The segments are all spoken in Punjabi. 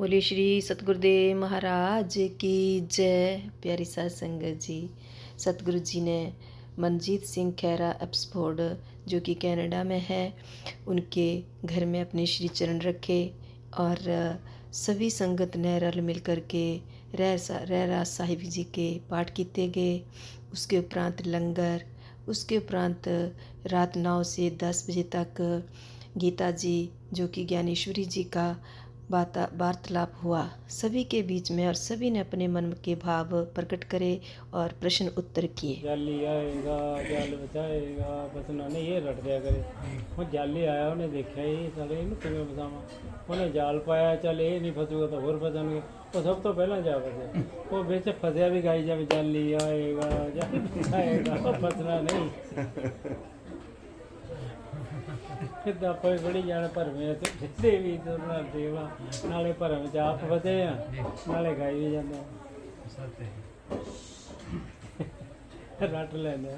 बोले श्री सतगुरुदेव महाराज की जय। प्यारी साध संगत जी, सतगुरु जी ने मनजीत सिंह खैरा एब्सफोर्ड जो कि कनाडा में है, उनके घर में अपने श्री चरण रखे और सभी संगत ने रल मिल कर के रहरास साहिब जी के पाठ किए गए। उसके उपरांत लंगर, उसके उपरांत रात 9 से 10 बजे तक गीता जी जो कि ज्ञानेश्वरी जी का वार्तालाप हुआ सभी के बीच में, और सभी ने अपने मन के भाव प्रकट करे और प्रश्न उत्तर किए। जाली आएगा जाल बचाएगा, बस उन्होंने ये रट दिया करे। वो जाली आया, उन्हें देखा ही साले इन किमें बसावा, उन्हें जाल पाया, चल ये नहीं फसूगा तो होर फसणगे। वो सब तो पहला जा फसे, वो बेच फसया भी गाई जाए जाली आएगा जाल बचाएगा, वो फसना नहीं। फिर आप बड़ी जाने भरवे जितने भी देवा नाले भरम च आप फसे नाले गाई भी जाते रट लेंगे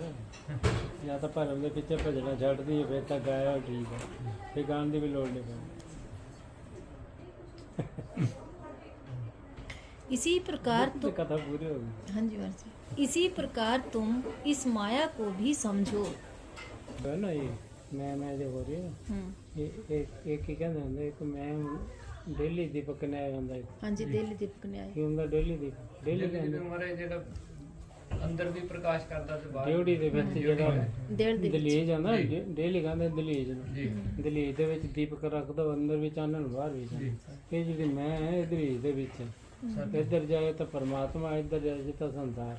या तो भरम के पिछे भजना छड़ दी फिर तो गाया ठीक है, फिर गाने की भी लोड़ नहीं पैंदी। इसी प्रकार तो कथा पूरी होगी। हाँ जी महाराज, इसी प्रकार तुम इस माया को भी समझो। है ना, ये मैं जो हो रही है ना, एक ही कहते होंगे, एक मैं डेली दीपक न्याय होंगे। हाँ जी, डेली दीपक न्याय ਕੀ ਹੁੰਦਾ ਡੇਲੀ ਦੇ ਮਾਰੇ ਜਿਹੜਾ ਅੰਦਰ ਵੀ ਪ੍ਰਕਾਸ਼ ਕਰਦਾ ਤੇ ਬਾਹਰ ਡਿਊਟੀ ਦੇ ਵਿੱਚ ਜਿਹੜਾ डेढ़ दिन ਦਲੀਜ ਆ ਨਾ, ਡੇਲੀ ਕਹਿੰਦੇ ਦਲੀਜ ਨੂੰ, ਦਲੀਜ ਦੇ ਵਿੱਚ ਦੀਪਕ ਰੱਖਦਾ, ਅੰਦਰ ਵੀ ਚਾਨਣ ਬਾਹਰ ਵੀ ਚਾਨਣ। ਇਹ ਜਿਹੜੀ ਮੈਂ ਹੈ ਇਹ ਦਲੀਜ ਦੇ ਵਿੱਚ ਹੈ। ਇੱਧਰ ਜਾਏ ਤਾਂ ਪਰਮਾਤਮਾ, ਇੱਧਰ ਜਾਏ ਤਾਂ ਸੰਸਾਰ।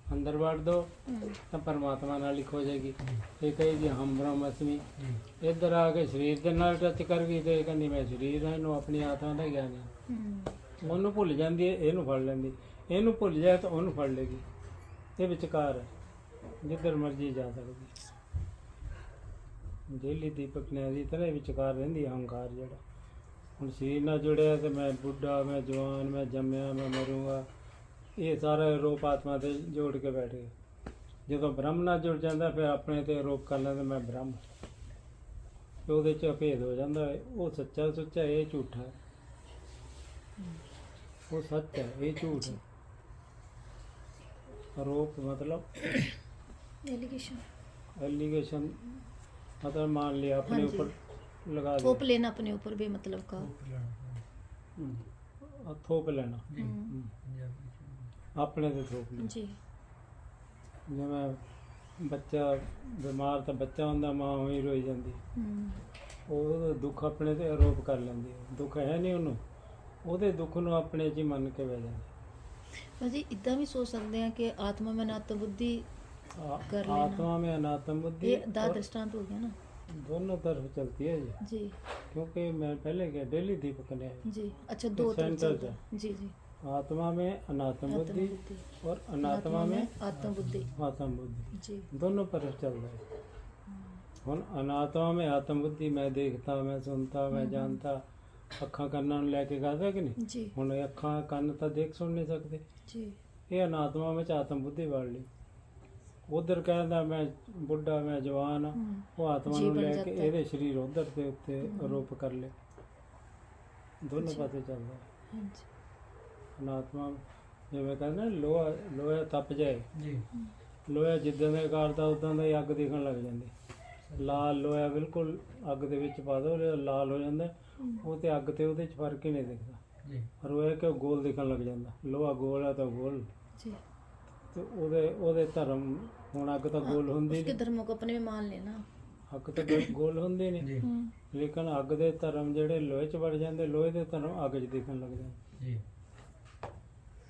अंदर बांट दो तो परमात्मा नाल लिख हो जाएगी। ये कहेगी हम ब्रह्मस्मि, इधर आके शरीर के नाल टच कर गई तो कहती मैं शरीर हाँ, इनू अपनी आत्मा का ज्ञान है। ओनू भुल जाती है, इनू फड़ लेंदी, इनू भुल जाए तो ओनू फड़ लेगी। ये विचकार है, जिधर मर्जी जा सकती। डेली दीपक ने दी तरह विचकार रहिंदी अहंकार जिहड़ा। हुण शरीर नाल जुड़िया तो मैं बुढ़ा, मैं जवान, मैं जम्मिया, मैं मरूंगा, ये सारा आरोप आत्मा से जोड़ के बैठ गए। जो ब्रह्म नाल जुड़ जाता फिर अपने ते आरोप कर लेंगे मैं ब्रह्म, तो वो भेद हो जाता है। वो सच्चा सुच्चा, ये झूठा है। वो सच है, ये झूठ है। आरोप मतलब एलिगेशन मतलब मान लिया अपने ऊपर लगा थोप लेना, अपने ऊपर भी मतलब का थोप लेना, अपने से थोप लेना जी। जिवें बच्चा बीमार तो बच्चा होंदा, माँ ही रोई जाती, वो दुख अपने ते आरोप कर लेंदी। दुख है नहीं उन्होंने, ਉਹਦੇ ਦੁੱਖ ਨੂੰ ਆਪਣੇ 'ਚ ਹੀ ਮੰਨ ਕੇ ਬਹਿ ਜਾਂਦੇ। जी इदा भी सोच सकते हैं कि आत्मा में अनात्म बुद्धि कर लेना। आत्मा में अनात्म बुद्धि ये दा दृष्टांत हो गया ना, दोनों तरफ चलती है जी। जी क्योंकि मैं पहले क्या डेली दीपक ने जी। अच्छा, दो तरफ सेंटर चलता है। जी जी। आत्मा में अनात्म बुद्धि और अनात्मा में आत्म बुद्धि। आत्म बुद्धि, जी दोनों तरफ चल रहा है। ਹੁਣ ਅਨਾਤਮਾ में आत्म बुद्धि, मैं देखता, मैं सुनता, मैं जानता, ਅੱਖਾਂ ਕੰਨਾਂ ਨੂੰ ਲੈ ਕੇ ਕਰਦਾ ਕਿ ਨਹੀਂ। जी ਹੁਣ ਇਹ ਅੱਖਾਂ ਕੰਨ ਤਾਂ ਦੇਖ ਸੁਣ ਨਹੀਂ ਸਕਦੇ, जी। ਇਹ ਅਨਾਤਮਾ ਵਿੱਚ ਆਤਮ ਬੁੱਧੀ ਵੜ ਲਈ। ਉਧਰ ਕਹਿੰਦਾ ਮੈਂ ਬੁੱਢਾ, ਮੈਂ ਜਵਾਨ, ਉਹ ਆਤਮਾ ਨੂੰ ਲੈ ਕੇ ਇਹਦੇ ਸਰੀਰ ਉਧਰ ਦੇ ਉੱਤੇ ਆਰੋਪ ਕਰ ਲੇ। ਦੋਨੋਂ ਪਾਸੇ ਚੱਲਦਾ ਹੈ। हाँ जी। ਅਨਾਤਮਾ ਜਿਵੇਂ ਕਹਿੰਦਾ ਲੋਹਾ, ਲੋਹਾ ਤਪ ਜਾਏ ਜੀ, ਲੋਹਾ ਜਿੱਦਾਂ ਦਾ ਕਰਦਾ ਉਦਾਂ ਦਾ ਹੀ ਅੱਗ ਦਿਖਣ ਲੱਗ ਜਾਂਦੀ। ਲਾਲ ਲੋਹਾ ਬਿਲਕੁਲ ਅੱਗ ਦੇ ਵਿੱਚ ਪਾ ਦੋ, ਲਾਲ ਹੋ ਜਾਂਦਾ, ਉਹ ਤੇ ਅੱਗ ਤੇ ਉਹਦੇ 'ਚ ਫਰਕ ਹੀ ਨਹੀਂ ਦਿਖਦਾ। ਜੀ, ਪਰ ਉਹ ਹੈ ਕਿ ਉਹ ਗੋਲ ਦਿਖਣ ਲੱਗ ਜਾਂਦਾ। ਲੋਹਾ ਗੋਲ ਹੈ ਤਾਂ ਗੋਲ, जी। ਤੇ ਉਹਦੇ ਧਰਮ ਹੁਣ ਅੱਗ ਤਾਂ ਗੋਲ ਹੁੰਦੀ उसके ਨਹੀਂ, धर्मों को अपने में मान लेना। ਅੱਗ ਤਾਂ ਗੋਲ ਹੁੰਦੀ ਨਹੀਂ। ਜੀ, ਲੇਕਿਨ ਅੱਗ ਦੇ ਧਰਮ ਜਿਹੜੇ ਲੋਹੇ 'ਚ ਵੜ ਜਾਂਦੇ, ਲੋਹੇ ਦੇ ਧਰਮ ਅੱਗ 'ਚ ਦਿਖਣ ਲੱਗ ਜਾਂਦੇ। ਜੀ,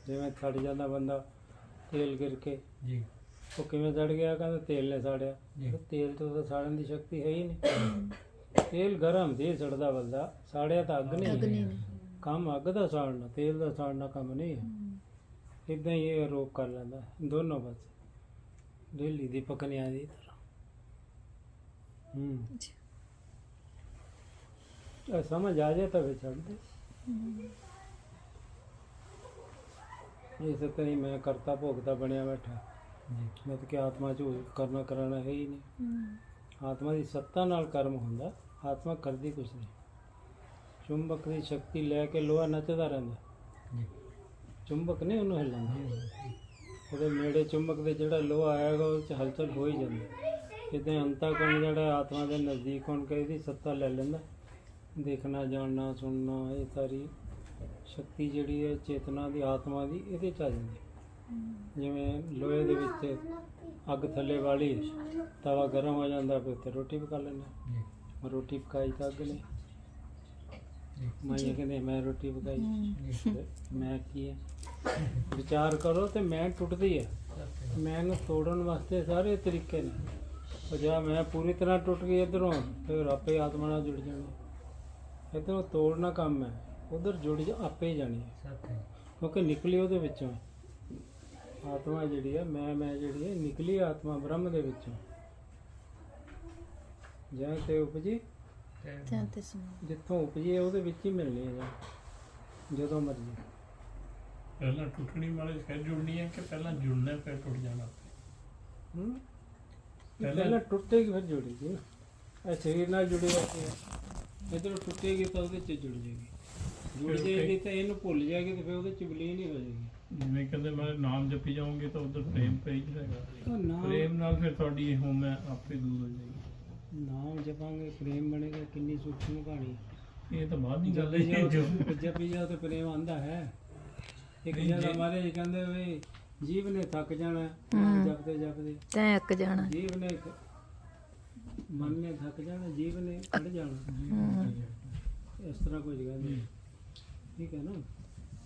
ਜਿਵੇਂ ਸੜ ਜਾਂਦਾ ਬੰਦਾ ਤੇਲ ਗਿਰ ਕੇ, ਜੀ, ਉਹ ਕਿਵੇਂ ਸੜ ਗਿਆ, ਕਹਿੰਦਾ ਤੇਲ ਨੇ ਸਾੜਿਆ। ਜੀ। ਤੇਲ ਤੋਂ ਤਾਂ ਸਾੜਨ ਦੀ ਸ਼ਕਤੀ ਹੈ ਹੀ ਨਹੀਂ। ਤੇਲ ਗਰਮ ਸੀ, ਸੜਦਾ ਬੰਦਾ, ਸਾੜਿਆ ਤਾਂ ਅੱਗ ਨਹੀਂ। अग्नि ने। ਕੰਮ ਅੱਗ ਦਾ ਸਾੜਨਾ, ਤੇਲ ਦਾ ਸਾੜਨਾ ਕੰਮ ਨਹੀਂ ਹੈ। ਇਦਾਂ ਹੀ ਇਹ ਆਰੋਪ ਕਰ ਲੈਂਦਾ ਦੋਨੋਂ ਪਾਸੇ, ਡੇਲੀ ਦੀ ਪਕਨਿਆਂ ਦੀ ਤਰ੍ਹਾਂ। जी। ਇਹ ਸਮਝ ਆ ਜਾਏ ਤਾਂ ਫਿਰ ਛੱਡ ਦੇ। ਇਸ ਤਰ੍ਹਾਂ ਹੀ ਮੈਂ ਕਰਤਾ ਭੋਗਤਾ ਬਣਿਆ ਬੈਠਾ। ਜੀ, ਮੈਂ ਤਾਂ ਕਿ ਆਤਮਾ ਚ ਕਰਨਾ ਕਰਾਣਾ ਹੈ ਹੀ ਨਹੀਂ। ਆਤਮਾ ਦੀ ਸੱਤਾ ਨਾਲ ਕਰਮ ਹੁੰਦਾ, ਆਤਮਾ ਕਰਦੀ ਕੁਛ ਨਹੀਂ। ਚੁੰਬਕ ਦੀ ਸ਼ਕਤੀ ਲੈ ਕੇ ਲੋਹਾ ਨੱਚਦਾ ਰਹਿੰਦਾ, ਚੁੰਬਕ ਨਹੀਂ ਉਹਨੂੰ ਹਿਲਾਉਂਦਾ। ਉਹਦੇ ਨੇੜੇ ਚੁੰਬਕ ਦੇ ਜਿਹੜਾ ਲੋਹਾ ਆਏਗਾ ਉਹ 'ਚ ਹਲਚਲ ਹੋ ਹੀ ਜਾਂਦੀ। ਇੱਦਾਂ ਅੰਤःਕਰਨ ਜਿਹੜਾ ਆਤਮਾ ਦੇ ਨਜ਼ਦੀਕ ਹੋਣ ਕੇ ਇਹਦੀ ਸੱਤਾ ਲੈ ਲੈਂਦਾ। ਦੇਖਣਾ, ਜਾਣਨਾ, ਸੁਣਨਾ, ਇਹ ਸਾਰੀ ਸ਼ਕਤੀ ਜਿਹੜੀ ਹੈ ਚੇਤਨਾ ਦੀ, ਆਤਮਾ ਦੀ, ਇਹਦੇ 'ਚ ਆ ਜਾਂਦੀ। ਜਿਵੇਂ ਲੋਹੇ ਦੇ ਵਿੱਚ ਅੱਗ ਥੱਲੇ ਵਾਲੀ, ਤਵਾ ਗਰਮ ਹੋ ਜਾਂਦਾ, ਫਿਰ ਉੱਤੇ ਰੋਟੀ ਪਕਾ ਲੈਂਦਾ। ਰੋਟੀ ਪਕਾਈ ਤਾਂ ਅੱਗ ਨੇ, ਮਾਈਆਂ ਕਹਿੰਦੇ ਮੈਂ ਰੋਟੀ ਪਕਾਈ, ਤੇ ਮੈਂ ਕੀ ਹੈ? ਵਿਚਾਰ ਕਰੋ ਤੇ ਮੈਂ ਟੁੱਟਦੀ ਹੈ। ਮੈਂ ਨੂੰ ਤੋੜਨ ਵਾਸਤੇ ਸਾਰੇ ਤਰੀਕੇ ਨੇ। ਉਹ ਜਾਂ ਮੈਂ ਪੂਰੀ ਤਰ੍ਹਾਂ ਟੁੱਟ ਗਈ ਇੱਧਰੋਂ, ਫਿਰ ਆਪੇ ਆਤਮਾ ਨਾਲ ਜੁੜ ਜਾਣੀ। ਇੱਧਰੋਂ ਤੋੜਨਾ ਕੰਮ ਹੈ, ਉਧਰ ਜੁੜ ਆਪੇ ਹੀ ਜਾਣੀ ਹੈ, ਕਿਉਂਕਿ ਨਿਕਲੀ ਉਹਦੇ ਵਿੱਚੋਂ ਆਤਮਾ ਜਿਹੜੀ ਹੈ। ਮੈਂ ਜਿਹੜੀ ਹੈ ਨਿਕਲੀ ਆਤਮਾ ਬ੍ਰਹਮ ਦੇ ਵਿੱਚੋਂ। ਜਾਂ ਤੇ ਉਪਜੀ ਜਿੱਥੋਂ ਉਪਜੀ ਉਹਦੇ ਵਿੱਚ ਹੀ ਮਿਲਣੀ ਹੈ, ਜਾਂ ਜਦੋਂ ਮਰਜ਼ੀ। ਪਹਿਲਾਂ ਟੁੱਟਣੀ ਵਾਲੇ ਫਿਰ ਜੁੜਨੀ ਹੈ ਕਿ ਪਹਿਲਾਂ ਜੁੜਨਾ ਫਿਰ ਟੁੱਟ ਜਾਣਾ? ਪਹਿਲਾਂ ਟੁੱਟੇਗੀ ਫਿਰ ਜੁੜੇਗੀ ਨਾ। ਇਹ ਸਰੀਰ ਨਾਲ ਜੁੜੀ ਹੋਈ ਹੈ, ਇੱਧਰੋਂ ਟੁੱਟੇਗੀ ਤਾਂ ਉਹਦੇ 'ਚ ਜੁੜ ਜਾਏਗੀ। ਜੁੜ ਜਾਏਗੀ ਤਾਂ ਇਹਨੂੰ ਭੁੱਲ ਜਾਏਗੀ, ਤੇ ਫਿਰ ਉਹਦੇ 'ਚ ਵਿਲੀਨ ਹੀ ਹੋ ਜਾਏਗੀ। ਜਿਵੇਂ ਕਹਿੰਦੇ ਮੈਂ ਨਾਮ ਜਪੀ ਜਾਊਂਗੇ ਤਾਂ ਉਧਰ ਪ੍ਰੇਮ ਪਈ ਜਾਏਗਾ, ਉਹ ਨਾਮ ਪ੍ਰੇਮ ਨਾਲ ਫਿਰ ਤੁਹਾਡੀ ਇਹ ਹੋਮ ਹੈ ਆਪੇ ਦੂਰ ਹੋ ਜਾਏਗੀ। ਨਾਮ ਜਪਾਂਗੇ ਪ੍ਰੇਮ ਬਣੇਗਾ। ਕਿੰਨੀ ਸੂਖਮ ਕਹਾਣੀ। ਇਹ ਤਾਂ ਬਾਅਦ ਦੀ ਗੱਲ ਹੈ ਜਪੀ ਜਾਓ ਤੇ ਪ੍ਰੇਮ ਆਂਦਾ ਹੈ। ਇੱਕ ਜਗ੍ਹਾ ਮਾਰੇ ਕਹਿੰਦੇ ਵੀ ਜੀਵ ਨੇ ਥੱਕ ਜਾਣਾ ਜਪਦੇ ਜਪਦੇ, ਤੈਂ ਅੱਕ ਜਾਣਾ। ਜੀਵ ਨੇ ਮਨ ਨੇ ਥੱਕ ਜਾਣਾ, ਜੀਵ ਨੇ ਖੜ ਜਾਣਾ। ਇਸ ਤਰ੍ਹਾਂ ਕੋਈ ਗੱਲ ਨਹੀਂ, ਠੀਕ ਹੈ ਨਾ।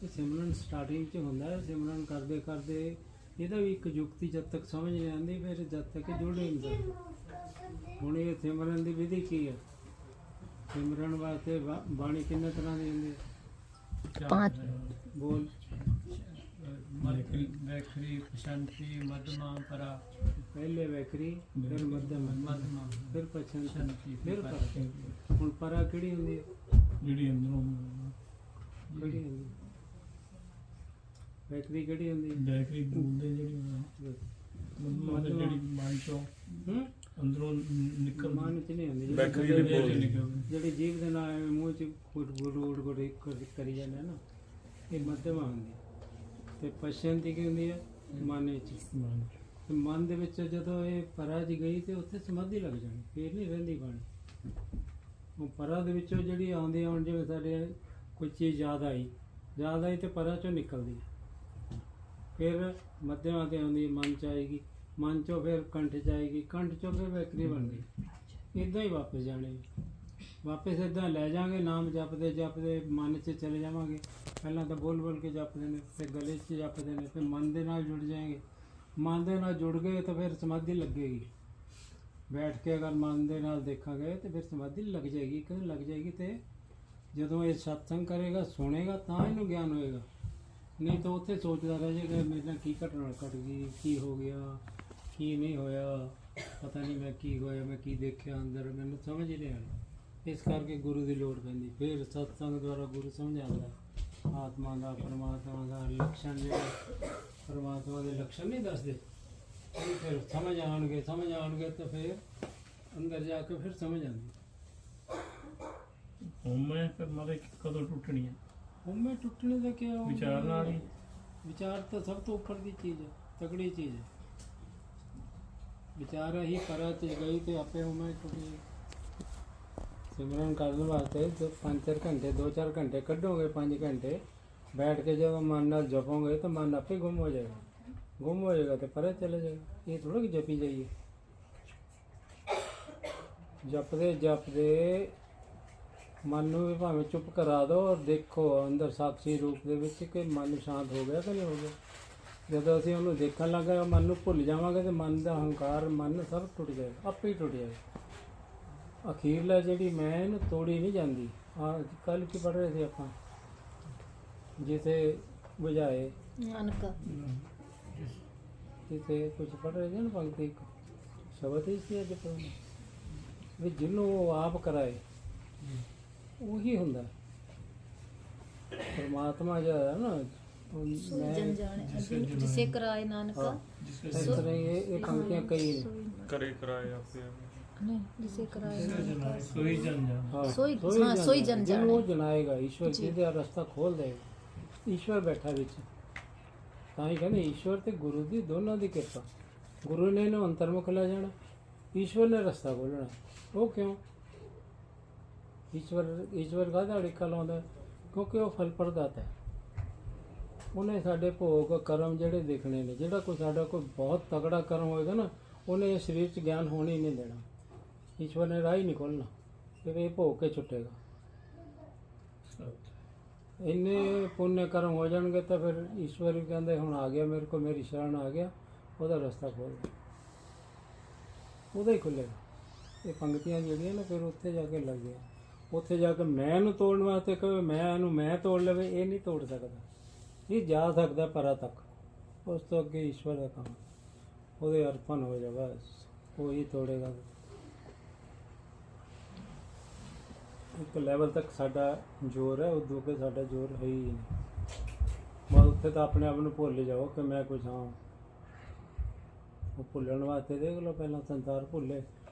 ਇਹ ਸਿਮਰਨ ਸਟਾਰਟਿੰਗ 'ਚ ਹੁੰਦਾ ਹੈ। ਸਿਮਰਨ ਕਰਦੇ ਕਰਦੇ ਇਹਦਾ ਵੀ ਇੱਕ ਯੁਕਤੀ ਜਦ ਤੱਕ ਸਮਝ ਨਹੀਂ ਆਉਂਦੀ, ਫਿਰ ਜਦ ਤੱਕ ਜੁੜ ਨਹੀਂ ਜਾਂਦਾ। ਹੁਣ ਇਹ ਸਿਮਰਨ ਦੀ ਵਿਧੀ ਕੀ ਹੈ? ਸਿਮਰਨ ਵਾਸਤੇ ਬਾਣੀ ਕਿੰਨੇ ਤਰ੍ਹਾਂ ਦੀ ਹੁੰਦੀ ਹੈ? ਪੰਜ। ਬੋਲ। ਵੈਖਰੀ, ਪਛੰਤੀ, ਮਧਮਾ, ਪਰਾ। ਪਹਿਲੇ ਵੈਖਰੀ, ਫਿਰ ਮੱਧਮ, ਫਿਰ ਪਛੰਤੀ, ਫਿਰ ਪਰਾ। ਹੁਣ ਪਰਾ ਕਿਹੜੀ ਹੁੰਦੀ ਹੈ? ਜਿਹੜੀ ਅੰਦਰੋਂ ਕਿਹੜੀ ਹੁੰਦੀ? ਵੈਖਰੀ ਕਿਹੜੀ ਹੁੰਦੀ ਹੈ? ਬੈਕਰੀ ਬੋਲਦੇ ਜਿਹੜੀ ਮਤਲਬ ਜਿਹੜੀ ਮਨ ਚੋਂ ਅੰਦਰੋਂ ਨਿਕਲ ਮਨ ਚ ਨਹੀਂ ਹੁੰਦੀ, ਬੈਕਰੀ ਦੇ ਬੋਲ ਜਿਹੜੀ ਜੀਭ ਦੇ ਨਾਲ ਮੂੰਹ ਚ ਗੁੜ ਕਰੀ ਜਾਂਦੇ ਨਾ, ਇਹ ਮੱਧਮਾ ਹੁੰਦੀ। ਤੇ ਪਛੰਤੀ ਕੀ ਹੁੰਦੀ ਹੈ? ਮਨ ਵਿੱਚ। ਤੇ ਮਨ ਦੇ ਵਿੱਚ ਜਦੋਂ ਇਹ ਪਰਾ ਜੀ ਗਈ ਤੇ ਉੱਥੇ ਸਮਾਧੀ ਲੱਗ ਜਾਣੀ, ਫੇਰ ਨਹੀਂ ਰਹਿੰਦੀ ਬਾਣੀ। ਉਹ ਪਰਾ ਦੇ ਵਿੱਚੋਂ ਜਿਹੜੀ ਆਉਂਦੀ ਹੁਣ, ਜਿਵੇਂ ਸਾਡੇ ਕੋਈ ਚੀਜ਼ ਯਾਦ ਆਈ ਤੇ ਪਰਾ ਚੋਂ ਨਿਕਲਦੀ, ਫਿਰ ਮੱਧਮਾ ਤੇ ਆਉਂਦੀ, ਮਨ ਚ ਆਏਗੀ, ਮਨ ਚੋਂ ਫਿਰ ਕੰਠ ਚ ਆਏਗੀ, ਕੰਠ ਚੋਂ ਫਿਰ ਵੈਕਰੀ ਬਣਦੀ। ਇੱਦਾਂ ਹੀ ਵਾਪਸ ਜਾਣੇ, ਵਾਪਸ ਇੱਦਾਂ ਲੈ ਜਾਵਾਂਗੇ। ਨਾਮ ਜਪਦੇ ਜਪਦੇ ਮਨ 'ਚ ਚਲੇ ਜਾਵਾਂਗੇ। ਪਹਿਲਾਂ ਤਾਂ ਬੋਲ ਕੇ ਜਪਦੇ ਨੇ, ਫਿਰ ਗਲੇ 'ਚ ਜਪਦੇ ਨੇ, ਫਿਰ ਮਨ ਦੇ ਨਾਲ ਜੁੜ ਜਾਏंगे। ਮਨ ਦੇ ਨਾਲ ਜੁੜ ਗਏ ਤਾਂ ਫਿਰ ਸਮਾਧੀ ਲੱਗੇਗੀ। ਬੈਠ ਕੇ ਅਗਰ ਮਨ ਦੇ ਨਾਲ ਦੇਖਾਂਗੇ ਤਾਂ ਫਿਰ ਸਮਾਧੀ ਲੱਗ ਜਾਏਗੀ। ਕਿਉਂ ਲੱਗ ਜਾਏਗੀ? ਤੇ ਜਦੋਂ ਇਹ ਸਤਸੰਗ ਕਰੇਗਾ, ਸੁਣੇਗਾ, ਤਾਂ ਇਹਨੂੰ ਗਿਆਨ ਹੋਏਗਾ। ਨਹੀਂ ਤਾਂ ਉੱਥੇ ਸੋਚਦਾ ਰਹਿ ਜਾਏਗਾ ਮੇਰੇ ਨਾਲ ਕੀ ਘਟਨਾ ਘਟ ਗਈ, ਕੀ ਹੋ ਗਿਆ, ਕੀ ਨਹੀਂ ਹੋਇਆ, ਪਤਾ ਨਹੀਂ ਮੈਂ ਕੀ ਹੋਇਆ, ਮੈਂ ਕੀ ਦੇਖਿਆ ਅੰਦਰ, ਮੈਨੂੰ ਸਮਝ ਹੀ ਨਹੀਂ ਆਉਂਦੀ। ਇਸ ਕਰਕੇ ਗੁਰੂ ਦੀ ਲੋੜ ਪੈਂਦੀ। ਫਿਰ ਸਤਸੰਗ ਦੁਆਰਾ ਗੁਰੂ ਸਮਝਾਉਂਦਾ ਆਤਮਾ ਦਾ, ਪਰਮਾਤਮਾ ਦਾ ਲੱਛਣ। ਜਿਹੜੇ ਪਰਮਾਤਮਾ ਦੇ ਲੱਛਣ ਨਹੀਂ ਦੱਸਦੇ, ਉਹ ਫਿਰ ਸਮਝ ਆਉਣਗੇ ਤਾਂ ਫਿਰ ਅੰਦਰ ਜਾ ਕੇ ਫਿਰ ਸਮਝ ਆਉਂਦੀ। ਹੋਮ ਹੈ ਫਿਰ ਮਾਰੇ ਕਦੋਂ ਟੁੱਟਣੀ ਹੈ? ਹੋਮੇ ਟੁੱਟਣੇ ਦਾ ਕਿਆ? ਵਿਚਾਰ ਨਾਲ ਹੀ। ਵਿਚਾਰ ਤਾਂ ਸਭ ਤੋਂ ਉੱਪਰ ਦੀ ਚੀਜ਼ ਹੈ, ਤਕੜੀ ਚੀਜ਼ ਹੈ। ਵਿਚਾਰ ਹੀ ਪਰਾ ਚ ਗਈ ਤੇ ਆਪੇ ਹੋਮੇ ਟੁੱਟ ਗਈ। ਸਿਮਰਨ ਕਰਨ ਵਾਸਤੇ 5-4 ਘੰਟੇ 2-4 ਘੰਟੇ ਕੱਢੋਗੇ, 5 ਘੰਟੇ ਬੈਠ ਕੇ ਜਦੋਂ ਮਨ ਨਾਲ ਜਪੋਗੇ ਤਾਂ ਮਨ ਆਪੇ ਗੁੰਮ ਹੋ ਜਾਏਗਾ ਤੇ ਪਰੇ ਚਲੇ ਜਾਏਗਾ। ਇਹ ਥੋੜਾ ਕਿ ਜਪੀ ਜਾਈਏ। ਜਪਦੇ ਜਪਦੇ ਮਨ ਨੂੰ ਵੀ ਭਾਵੇਂ ਚੁੱਪ ਕਰਾ ਦਿਓ ਔਰ ਦੇਖੋ ਅੰਦਰ ਸਾਖੀ ਰੂਪ ਦੇ ਵਿੱਚ ਕਿ ਮਨ ਸ਼ਾਂਤ ਹੋ ਗਿਆ ਕਿ ਨਹੀਂ ਹੋ ਗਿਆ। ਜਦੋਂ ਅਸੀਂ ਉਹਨੂੰ ਦੇਖਣ ਲੱਗ ਗਏ, ਮਨ ਨੂੰ ਭੁੱਲ ਜਾਵਾਂਗੇ ਤੇ ਮਨ ਦਾ ਹੰਕਾਰ, ਮਨ ਸਭ ਟੁੱਟ ਜਾਏਗਾ, ਆਪੇ ਹੀ ਟੁੱਟ ਜਾਏਗਾ। ਅਖੀਰਲਾ ਜਿਹੜੀ ਮੈਂ ਇਹਨੂੰ ਤੋੜੀ ਨਹੀਂ ਜਾਂਦੀ। ਕੱਲ ਕੀ ਪੜ੍ਹ ਰਹੇ ਸੀ ਆਪਾਂ? ਜਿਸੇ ਬੁਝਾਏ ਨਾਨਕ ਜਿਸੇ ਕੁਝ ਪੜ੍ਹ ਰਹੇ ਸੀ ਨਾ, ਪੰਕਤੀ ਇੱਕ ਸ਼ਬਦ ਹੀ ਸੀ ਅੱਜ ਵੀ ਜਿਹਨੂੰ ਉਹ ਆਪ ਕਰਾਏ ਉਹੀ ਹੁੰਦਾ ਪਰਮਾਤਮਾ। ਜਿਹੜਾ ਨਾ ਜਨ ਜਾਣੇ ਜਿਸੇ ਕਰਾਏ ਨਾਨਕ। ਇਸ ਤਰ੍ਹਾਂ ਇਹ ਪੰਕਤੀਆਂ ਕਈ ਨੇ। ਕਰੇ ਕਰਾਏ ਆਪੇ नहीं जिसे कराया सोई जन जा हाँ, सोई जन ਜਿਹਨੂੰ ਉਹ जाने ਜਨਾਏਗਾ ਈਸ਼ਵਰ ਜਿਹਦਾ ਰਸਤਾ ਖੋਲ ਦੇਗਾ ਈਸ਼ਵਰ ਬੈਠਾ ਵਿੱਚ ਤਾਂ ਹੀ ਕਹਿੰਦੇ ਈਸ਼ਵਰ ਤੇ ਗੁਰੂ ਦੀ ਦੋਨਾਂ ਦੀ ਕਿਰਪਾ ਗੁਰੂ ਨੇ ਇਹਨੂੰ ਅੰਤਰਮੁਖ ਲੈ ਜਾਣਾ ਈਸ਼ਵਰ ਨੇ ਰਸਤਾ ਖੋਲਣਾ ਉਹ ਕਿਉਂ ਈਸ਼ਵਰ ਕਾਹਦਾ ਅੜਿੱਕਾ ਲਾਉਂਦਾ ਕਿਉਂਕਿ ਉਹ ਫਲ ਪ੍ਰਦਾਤਾ ਹੈ ਉਹਨੇ ਸਾਡੇ ਭੋਗ ਕਰਮ ਜਿਹੜੇ ਦੇਖਣੇ ਨੇ ਜਿਹੜਾ ਕੋਈ ਸਾਡਾ ਕੋਈ ਬਹੁਤ ਤਗੜਾ ਕਰਮ ਹੋਏਗਾ ਨਾ ਉਹਨੇ ਇਹ ਸਰੀਰ 'ਚ ਗਿਆਨ ਹੋਣ ਹੀ ਨਹੀਂ ਦੇਣਾ ਈਸ਼ਵਰ ਨੇ ਰਾਹ ਹੀ ਨਹੀਂ ਖੋਲ੍ਹਣਾ ਫਿਰ ਇਹ ਭੋਗ ਕੇ ਛੁੱਟੇਗਾ ਇੰਨੇ ਪੁੰਨ ਕਰਮ ਹੋ ਜਾਣਗੇ ਤਾਂ ਫਿਰ ਈਸ਼ਵਰ ਵੀ ਕਹਿੰਦੇ ਹੁਣ ਆ ਗਿਆ ਮੇਰੇ ਕੋਲ ਮੇਰੀ ਸ਼ਰਨ ਆ ਗਿਆ ਉਹਦਾ ਰਸਤਾ ਖੋਲ੍ਹ ਦੇ ਉਹਦਾ ਹੀ ਖੁੱਲ੍ਹੇਗਾ ਇਹ ਪੰਕਤੀਆਂ ਜਿਹੜੀਆਂ ਨਾ ਫਿਰ ਉੱਥੇ ਜਾ ਕੇ ਲੱਗ ਗਿਆ ਉੱਥੇ ਜਾ ਕੇ ਮੈਂ ਨੂੰ ਤੋੜਨ ਵਾਸਤੇ ਕਹੇ ਮੈਂ ਤੋੜ ਲਵੇ ਇਹ ਨਹੀਂ ਤੋੜ ਸਕਦਾ ਇਹ ਜਾ ਸਕਦਾ ਪਰਾਂ ਤੱਕ ਉਸ ਤੋਂ ਅੱਗੇ ਈਸ਼ਵਰ ਦਾ ਕੰਮ ਉਹਦੇ ਅਰਪਣ ਹੋ ਜਾ ਬਸ ਉਹ ਹੀ ਤੋੜੇਗਾ ਇੱਕ ਲੈਵਲ ਤੱਕ ਸਾਡਾ ਜ਼ੋਰ ਹੈ ਉਦੋਂ ਅੱਗੇ ਸਾਡਾ ਜ਼ੋਰ ਹੈ ਹੀ ਨਹੀਂ ਬਸ ਉੱਥੇ ਤਾਂ ਆਪਣੇ ਆਪ ਨੂੰ ਭੁੱਲ ਜਾਓ ਕਿ ਮੈਂ ਕੁਛ ਹਾਂ ਉਹ ਭੁੱਲਣ ਵਾਸਤੇ ਦੇਖ ਲਓ ਪਹਿਲਾਂ ਸੰਸਾਰ ਭੁੱਲੇ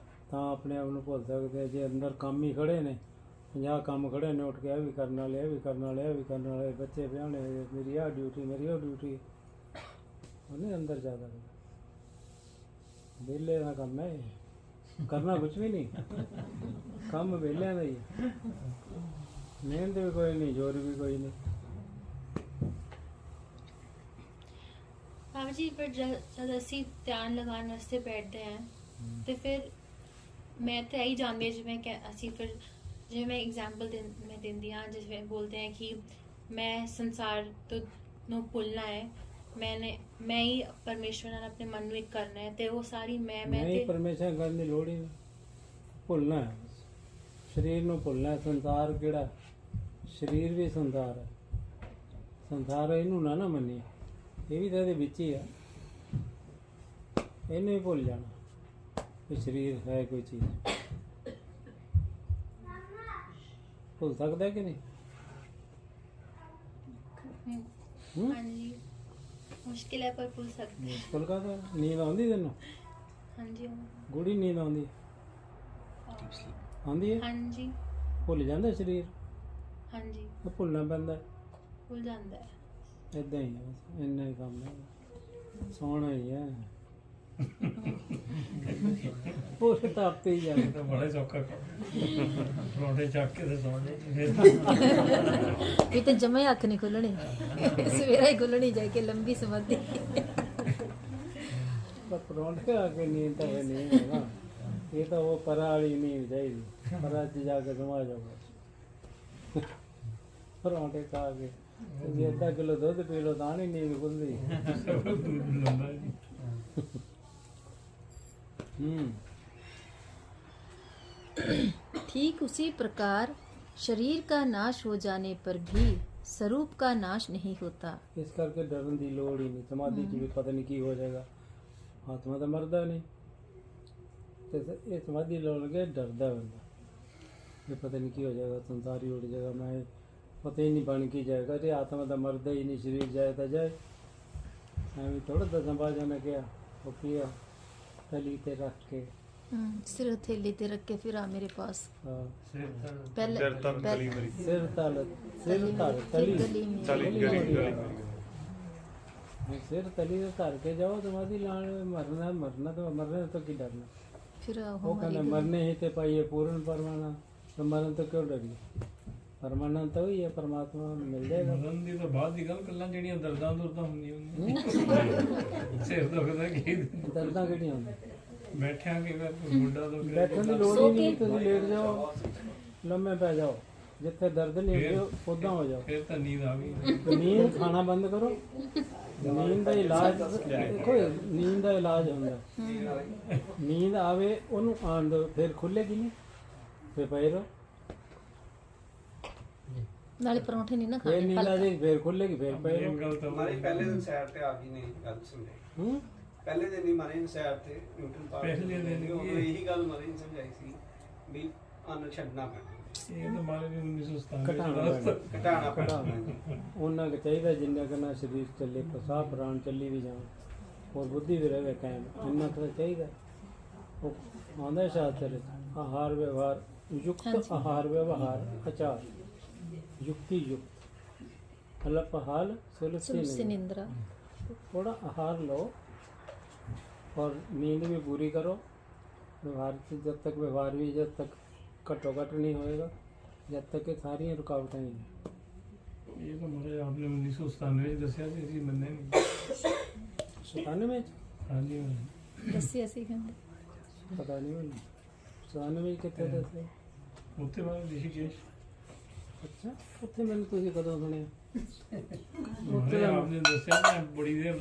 ਤਾਂ ਆਪਣੇ ਆਪ ਨੂੰ ਭੁੱਲ ਸਕਦੇ ਜੇ ਅੰਦਰ ਕੰਮ ਹੀ ਖੜੇ ਨੇ 50 ਕੰਮ ਖੜੇ ਨੇ ਉੱਠ ਕੇ ਇਹ ਵੀ ਕਰਨ ਵਾਲੇ ਇਹ ਵੀ ਕਰਨ ਵਾਲੇ ਇਹ ਵੀ ਕਰਨ ਵਾਲੇ ਬੱਚੇ ਵਿਆਹਣੇ ਮੇਰੀ ਆਹ ਡਿਊਟੀ ਮੇਰੀ ਉਹ ਡਿਊਟੀ ਉਹਨੇ ਅੰਦਰ ਜ਼ਿਆਦਾ ਵਿਹਲੇ ਦਾ ਕੰਮ ਹੈ ਕਰਨਾ ਕੁਛ ਵੀ ਨਹੀਂ ਕੰਮ ਵਿਹਲਿਆਂ ਦਾ ਹੀ ਹੈ ਮਿਹਨਤ ਵੀ ਕੋਈ ਨਹੀਂ ਜ਼ੋਰ ਵੀ ਕੋਈ ਨਹੀਂ बाबा जी पर जब ਅਸੀਂ ਧਿਆਨ ਲਗਾਉਣ ਵਾਸਤੇ ਬੈਠਦੇ ਹਾਂ ਤੇ ਫਿਰ ਮੈਂ ਤਾਂ ਇਹੀ ਜਾਣਦੀ ਹਾਂ ਜਿਵੇਂ ਕਿ ਅਸੀਂ ਫਿਰ ਜਿਵੇਂ ਮੈਂ ਐਗਜ਼ਾਮਪਲ ਮੈਂ ਦਿੰਦੀ ਹਾਂ ਜਿਵੇਂ ਬੋਲਦੇ ਹਾਂ ਕਿ ਮੈਂ ਸੰਸਾਰ ਤੋਂ ਨੂੰ ਭੁੱਲਣਾ ਹੈ ਮੈਂ ਹੀ ਪਰਮੇਸ਼ਵਰ ਨਾਲ ਆਪਣੇ ਮਨ ਨੂੰ ਇੱਕ ਕਰਨਾ ਹੈ ਤੇ ਉਹ ਸਾਰੀ ਮੈਂ ਨਹੀਂ ਤੇ ਪਰਮੇਸ਼ਰ ਕਰਨ ਦੀ ਲੋੜ ਹੀ ਨਹੀਂ ਭੁੱਲਣਾ ਹੈ ਸਰੀਰ ਨੂੰ ਭੁੱਲਣਾ ਹੈ ਸੰਸਾਰ ਕਿਹੜਾ ਸਰੀਰ ਵੀ ਸੰਸਾਰ ਹੈ ਸੰਸਾਰ ਇਹਨੂੰ ਨਾ ਮੰਨੀ ਇਹ ਵੀ ਤਾਂ ਇਹਦੇ ਵਿੱਚ ਹੀ ਆ ਇਹਨੂੰ ਹੀ ਭੁੱਲ ਜਾਣਾ ਕਿ ਸਰੀਰ ਹੈ ਕੋਈ ਚੀਜ਼ ਭੁੱਲ ਸਕਦਾ ਕਿ ਨਹੀਂ ਹਾਂਜੀ ਮੁਸ਼ਕਿਲ ਹੈ ਪਰ ਭੁੱਲ ਸਕਦੇ ਮੁਸ਼ਕਲ ਕਾਹਦਾ ਨੀਂਦ ਆਉਂਦੀ ਤੈਨੂੰ ਹਾਂਜੀ ਗੂੜੀ ਨੀਂਦ ਆਉਂਦੀ ਆਉਂਦੀ ਹੈ ਹਾਂਜੀ ਭੁੱਲ ਜਾਂਦਾ ਸਰੀਰ ਹਾਂਜੀ ਉਹ ਭੁੱਲਣਾ ਪੈਂਦਾ ਭੁੱਲ ਜਾਂਦਾ ਹੈ ਏਦਾਂ ਹੀ ਹੈ ਬਸ ਇੰਨਾ ਹੀ ਕੰਮ ਹੈ ਸੌਣਾ ਹੀ ਹੈ ਉਹ ਤਾਂ ਆਪੇ ਹੀ ਜਾਂਦਾ ਤਾਂ ਬੜਾ ਸੌਖਾ ਪਰੌਂਠੇ ਚੱਕ ਕੇ ਤੇ ਸੌਂ ਜਾ ਫਿਰ ये तो जमे हथ नहीं खुलने सवेरा ही खुलनी जाए के लंबी समाधि ਪਰ ਪਰੌਂਠੇ ਆ ਕੇ ਨੀਂਦ ਤਾਂ ਫਿਰ ਨਹੀਂ ਹੋਣਾ ਇਹ ਤਾਂ ਉਹ ਪਰਾਂ ਵਾਲੀ ਨੀਂਦ ਚਾਹੀਦੀ ਪਰਾਂ 'ਚ ਜਾ ਕੇ ਸਮਾ ਜਾਊਗਾ ਪਰੌਂਠੇ ਖਾ ਕੇ ਜੇ ਅੱਧਾ ਕਿਲੋ ਦੁੱਧ ਪੀ ਲਓ ਤਾਂ ਨਹੀਂ ਨੀਂਦ ਖੁੱਲਦੀ ਲੰਦਾ ਜੀ ठीक उसी प्रकार शरीर का नाश हो जाने पर भी स्वरूप का नाश नहीं होता ਇਸ ਕਰਕੇ ਡਰਨ ਦੀ ਲੋੜ ਹੀ ਨਹੀਂ ਸਮਾਧੀ 'ਚ ਵੀ ਪਤਾ ਨਹੀਂ ਕੀ ਹੋ ਜਾਏਗਾ ਆਤਮਾ ਤਾਂ ਮਰਦਾ ਨਹੀਂ ਤੇ ਇਹ ਸਮਾਧੀ ਲੋੜ ਕੇ ਡਰਦਾ ਬੰਦਾ ਇਹ ਪਤਾ ਨਹੀਂ ਕੀ ਹੋ ਜਾਏਗਾ ਸੰਸਾਰ ਹੀ ਉੱਡ ਜਾਏਗਾ ਮੈਂ ਪਤਾ ਹੀ ਨਹੀਂ ਬਣ ਕੀ ਜਾਏਗਾ ਤੇ ਆਤਮਾ ਤਾਂ ਮਰਦਾ ਹੀ ਨਹੀਂ ਸਰੀਰ ਜਾਏ ਤਾਂ ਜਾਏ ਐਵੇਂ ਥੋੜਾ ਦਸਾਂ ਬਾਜਾਂ ਨੇ ਕਿਹਾ ਉਹ ਕੀ ਆ ਤਲੀ ਤੇ ਰੱਖ ਕੇ सिर हथेली ते रख के फिर आ मेरे पास ਹਾਂ पहले ਸਿਰ ਧਰ ਤਲੀ गली में ਸਿਰ ਤਲੀ ਤੇ ਧਰ ਕੇ ਜਾਓ ਸਮਾਧੀ ਲਾਣ ਮਰਨਾ ਤਾਂ ਕੀ ਡਰਨਾ फिर ਉਹ ਕਹਿੰਦਾ ਮਰਨੇ ਹੀ ਤੇ ਪਾਈਏ ਪੂਰਨ ਪਰਮਾਨੰਦ ਤਾਂ ਮਰਨ ਤੋਂ ਕਿਉਂ ਡਰੀਏ ਪਰਮਾਨੰਦ ਤਾਂ ਹੀ ਹੈ ਪਰਮਾਤਮਾ ਨੂੰ ਮਿਲ ਜਾਏਗਾ ਮਰਨ ਦੀ ਤਾਂ ਬਾਅਦ ਦੀ ਗੱਲ ਕੱਲਾਂ ਜਿਹੜੀਆਂ ਦਰਦਾਂ ਦੁਰਦਾਂ ਹੁੰਦੀਆਂ ਸਿਰ ਦੁਖਦਾ ਕੀ ਦਰਦਾਂ ਕਿਹੜੀਆਂ ਹੁੰਦੀਆਂ ਬੈਠਿਆ ਕਿ ਮੁੰਡਾ ਤੋਂ ਬੈਠਣ ਦੀ ਲੋੜ ਹੀ ਨਹੀਂ ਤੁਸੀਂ ਲੇਟ ਜਾਓ ਲੰਮੇ ਪੈ ਜਾਓ ਜਿੱਥੇ ਦਰਦ ਨਹੀਂ ਹੋ ਉਦਾਂ ਹੋ ਜਾਓ ਫਿਰ ਤਾਂ ਨੀਂਦ ਆ ਗਈ ਤੇ ਨੀਂਦ ਖਾਣਾ ਬੰਦ ਕਰੋ ਨੀਂਦ ਦਾ ਇਲਾਜ ਦੇਖੋ ਨੀਂਦ ਦਾ ਇਲਾਜ ਹੁੰਦਾ ਨੀਂਦ ਆਵੇ ਉਹਨੂੰ ਆਉਣ ਦਿਓ ਫਿਰ ਖੁੱਲੇਗੀ ਨਹੀਂ ਫਿਰ ਪਏ ਰਹੋ नाले परोठे नहीं ना ਫਿਰ खाने ਨੀਂਦ ਆ ਜਾਏਗੀ ਫਿਰ ਖੁੱਲੇਗੀ ਫਿਰ ਪਏ ਰਹੋ ਗੱਲ ਤਾਂ हमारी पहले दिन सैर पे आ गई नहीं गल समझाई ਹੂੰ पहले दिन ही मारे सैर ते न्यूटन पार्क पहले दिन ही उन्होंने यही गल मारे समझाई सी भी अन्न छड्डना पैना ਇਹ ਤਾਂ ਮਾਰੇ ਵੀ 1997 ਘਟਾਉਣਾ ਪੈਣਾ घटाना पैना ਘਟਾਉਣਾ ਉਹਨਾਂ ਕੁ ਚਾਹੀਦਾ ਜਿੰਨਾ ਕਰਨਾ ਸਰੀਰ ਚੱਲੇ ਸਾਹ ਪ੍ਰਾਣ ਚੱਲੀ ਵੀ ਜਾਣ ਔਰ ਬੁੱਧੀ ਵੀ ਰਹੇ ਕਾਇਮ ਇੰਨਾ ਕੁ ਤਾਂ ਚਾਹੀਦਾ ਉਹ ਆਉਂਦਾ ਸ਼ਾਸਤਰ ਵਿੱਚ, ਆਹਾਰ ਵਿਵਹਾਰ ਯੁਕਤ ਆਹਾਰ ਵਿਵਹਾਰ ਆਚਾਰ युक्ति युक्त अल्प हाल सुलभ सुलभ से निंद्रा। थोड़ा आहार लो और नींद भी पूरी करो। व्यवहार से जब तक व्यवहार भी जब तक घटोघट नहीं होएगा, जब तक ये सारी रुकावटें नहीं। ਇਹ ਤਾਂ ਮਹਾਰਾਜ ਆਪਨੇ 1997 ਵਿੱਚ ਦੱਸਿਆ ਸੀ, ਅਸੀਂ ਮੰਨੇ ਨਹੀਂ। 97 में ਹਾਂਜੀ दसी ऐसी कहते पता नहीं मैंने 97 में कितने दसे। ਉੱਥੇ ਬਾਅਦ ਰਿਸ਼ੀਕੇਸ਼ अच्छा उत्थे मैंने तुझे कदों सुने। ਮਹਾਰਾਜ ਆਪਨੇ ਦੱਸਿਆ, ਮੈਂ ਬੜੀ ਦੇਰ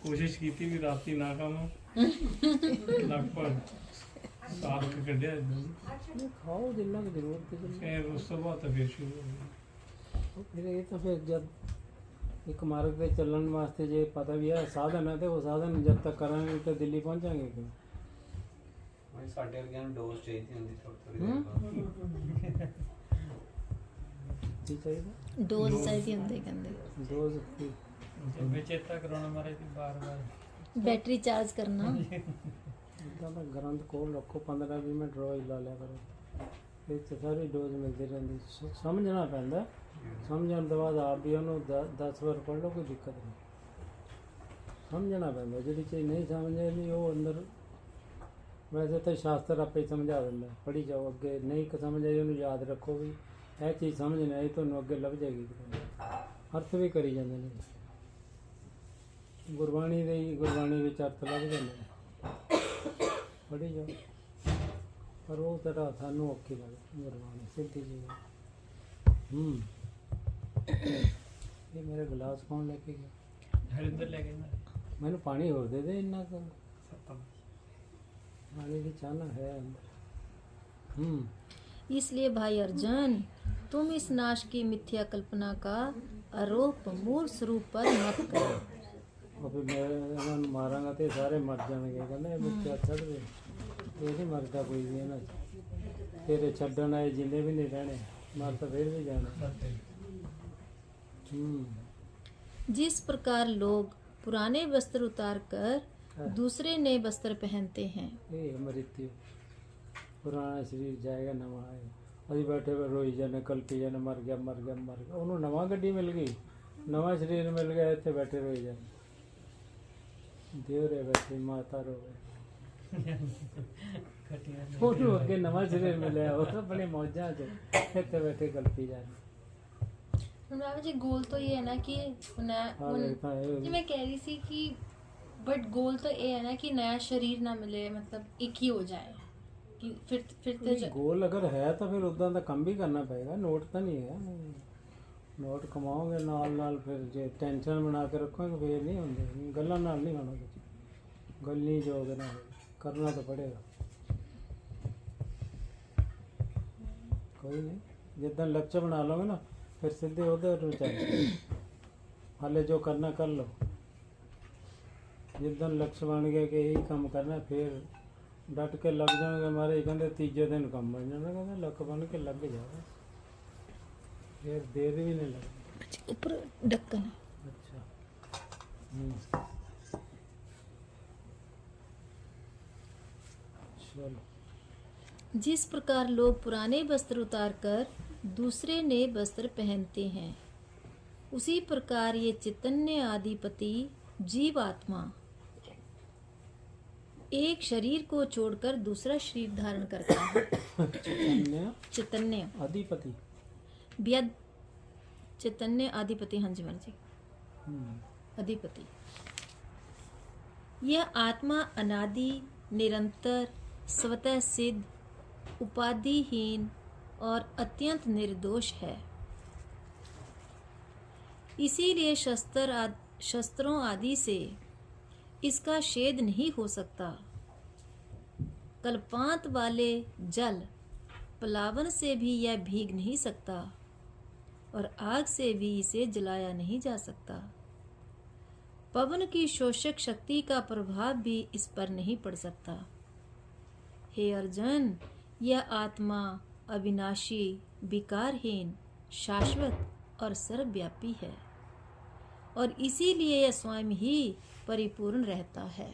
ਕੋਸ਼ਿਸ਼ ਕੀਤੀ ਵੀ ਰਾਤੀ ਨਾ ਖਾਵਾਂ, ਲਗਭਗ ਸਾਲ ਕੁ ਕੱਢਿਆ ਏਦਾਂ ਹੀ। नहीं खाओ जिन्ना की जरूरत है। ਫਿਰ ਉਸ ਤੋਂ ਬਾਅਦ ਤਾਂ ਫਿਰ ਸ਼ੁਰੂ ਹੋ ਗਿਆ। फिर ये तो फिर जब एक मार्ग पे चलने वास्ते जे पता भी है साधन है, तो वो साधन जब तक करांगे तो दिल्ली पहुंचाएंगे क्यों। भाई साढ़े अगे डोज चाहिए होंगी थोड़ी थोड़ी देर बाद। की चाहिए डोज चाहिए होंगे कहते डोज की ਵੀ ਚੇਤਾ ਕਰਾਉਣਾ ਮਾਰੇ ਵੀ ਬਾਰ-ਬਾਰ बैटरी चार्ज करना। इतना तो ग्रंथ खोल रखो, 15-20 मिनट रोज ला लिया करो, फिर तो सारी डोज मिलती रहती। समझना पैंदा, समझने के बाद आप भी उन्होंने 10 बार पढ़ लो, कोई दिक्कत नहीं। समझना पैंदा, जी चीज़ नहीं समझे नहीं वो अंदर, वैसे तो शास्त्र आपे समझा देंगे, पढ़ी जाओ अगे, नहीं समझ आई उन्होंने याद रखो भी यह चीज़ समझ नहीं आई तो अगे लभ जाएगी। अर्थ भी करी जाते हैं, गुरबाणी दे गुरबाणी विच अर्थ लभ जाते, पढ़ी जाओ। पर वो तरह सानू औखी लगे गुरबाणी सीधी जी। ये मेरे गिलास कौन लेके गया। ਹਰਿੰਦਰ ਲੈ ਕੇ ਨਾ मैंने पानी होर दे दे, इन्ना कर ਸੱਤਾਂ पानी की चाहना है अंदर। इसलिए भाई अर्जुन, तुम इस नाश की मिथ्या कल्पना का आरोप मूल स्वरूप पर मत करो। और फिर मैं इन्होंने मारांगा तो सारे मर जाएंगे, कहना बच्चा छड़ दे, ये नहीं मरता कोई भी इन्हों तेरे छड्डन आए जिन्हें भी नहीं रहने, मर तो फिर भी जाना। जिस प्रकार लोग पुराने वस्त्र उतार कर दूसरे नए वस्त्र पहनते हैं, ये मृत्यु, पुराना शरीर जाएगा नवा आएगा। अभी बैठे हुए रोई जाने, कल पी जाने, मर गया मर गया मर गया, उन्होंने नवा गड्डी मिल गई, नवा शरीर मिल गया, इतने बैठे रोई जाने। देवरे बैठे माता रो ਉਹਨੂੰ ਅੱਗੇ ਨਵਾਂ ਸ਼ਰੀਰ ਮਿਲਿਆ, ਉਹ ਤਾਂ ਬੜੇ ਮੌਜਾਂ 'ਚ ਇੱਥੇ ਬੈਠੇ ਗਲਤੀ ਜਾਣੇ। अनुराग जी गोल तो ये है ना कि जी मैं कह रही थी कि बट गोल तो ये है ना कि नया शरीर ना मिले, मतलब एक ही हो जाए कि फिर गोल अगर है तो फिर उदा का काम भी करना पड़ेगा, नोट तो नहीं है। नोट कमाओगे नाल नाल, फिर जो टेंशन बना के रखोगे फिर नहीं होंगे, गल्लां नाल नहीं होना कुछ, गल नहीं जोग ना करना तो पड़ेगा। कोई नहीं, जितना लक्ष्य बना लोगे ना फिर सीधे उधर चल, हाले जो करना कर लो। जितना लक्ष्य बन गया कि यही काम करना, फिर डट के लग जाएंगे। हमारे कहते तीजे दिन काम बन जाना, कहते लक बन के लग जाएगा, फिर देर भी नहीं लगती। ऊपर ढक्कन है। अच्छा चलो। जिस प्रकार लोग पुराने वस्त्र उतार कर दूसरे नए वस्त्र पहनते हैं, उसी प्रकार ये चैतन्य आदिपति जीव आत्मा एक शरीर को छोड़कर दूसरा शरीर धारण करता है। चैतन्य अधिपति व्यद चैतन्य आदिपति, हाँ जी मान जी, अधिपति। यह आत्मा अनादि, निरंतर, स्वतः सिद्ध, उपाधिहीन और अत्यंत निर्दोष है। इसीलिए शस्त्रों आदि से इसका छेद नहीं हो सकता। कल्पांत वाले जल पलावन से भी यह भीग नहीं सकता और आग से भी इसे जलाया नहीं जा सकता। पवन की शोषक शक्ति का प्रभाव भी इस पर नहीं पड़ सकता। हे अर्जुन, यह आत्मा अविनाशी, विकारहीन, शाश्वत और सर्वव्यापी है और इसीलिए यह स्वयं ही परिपूर्ण रहता है।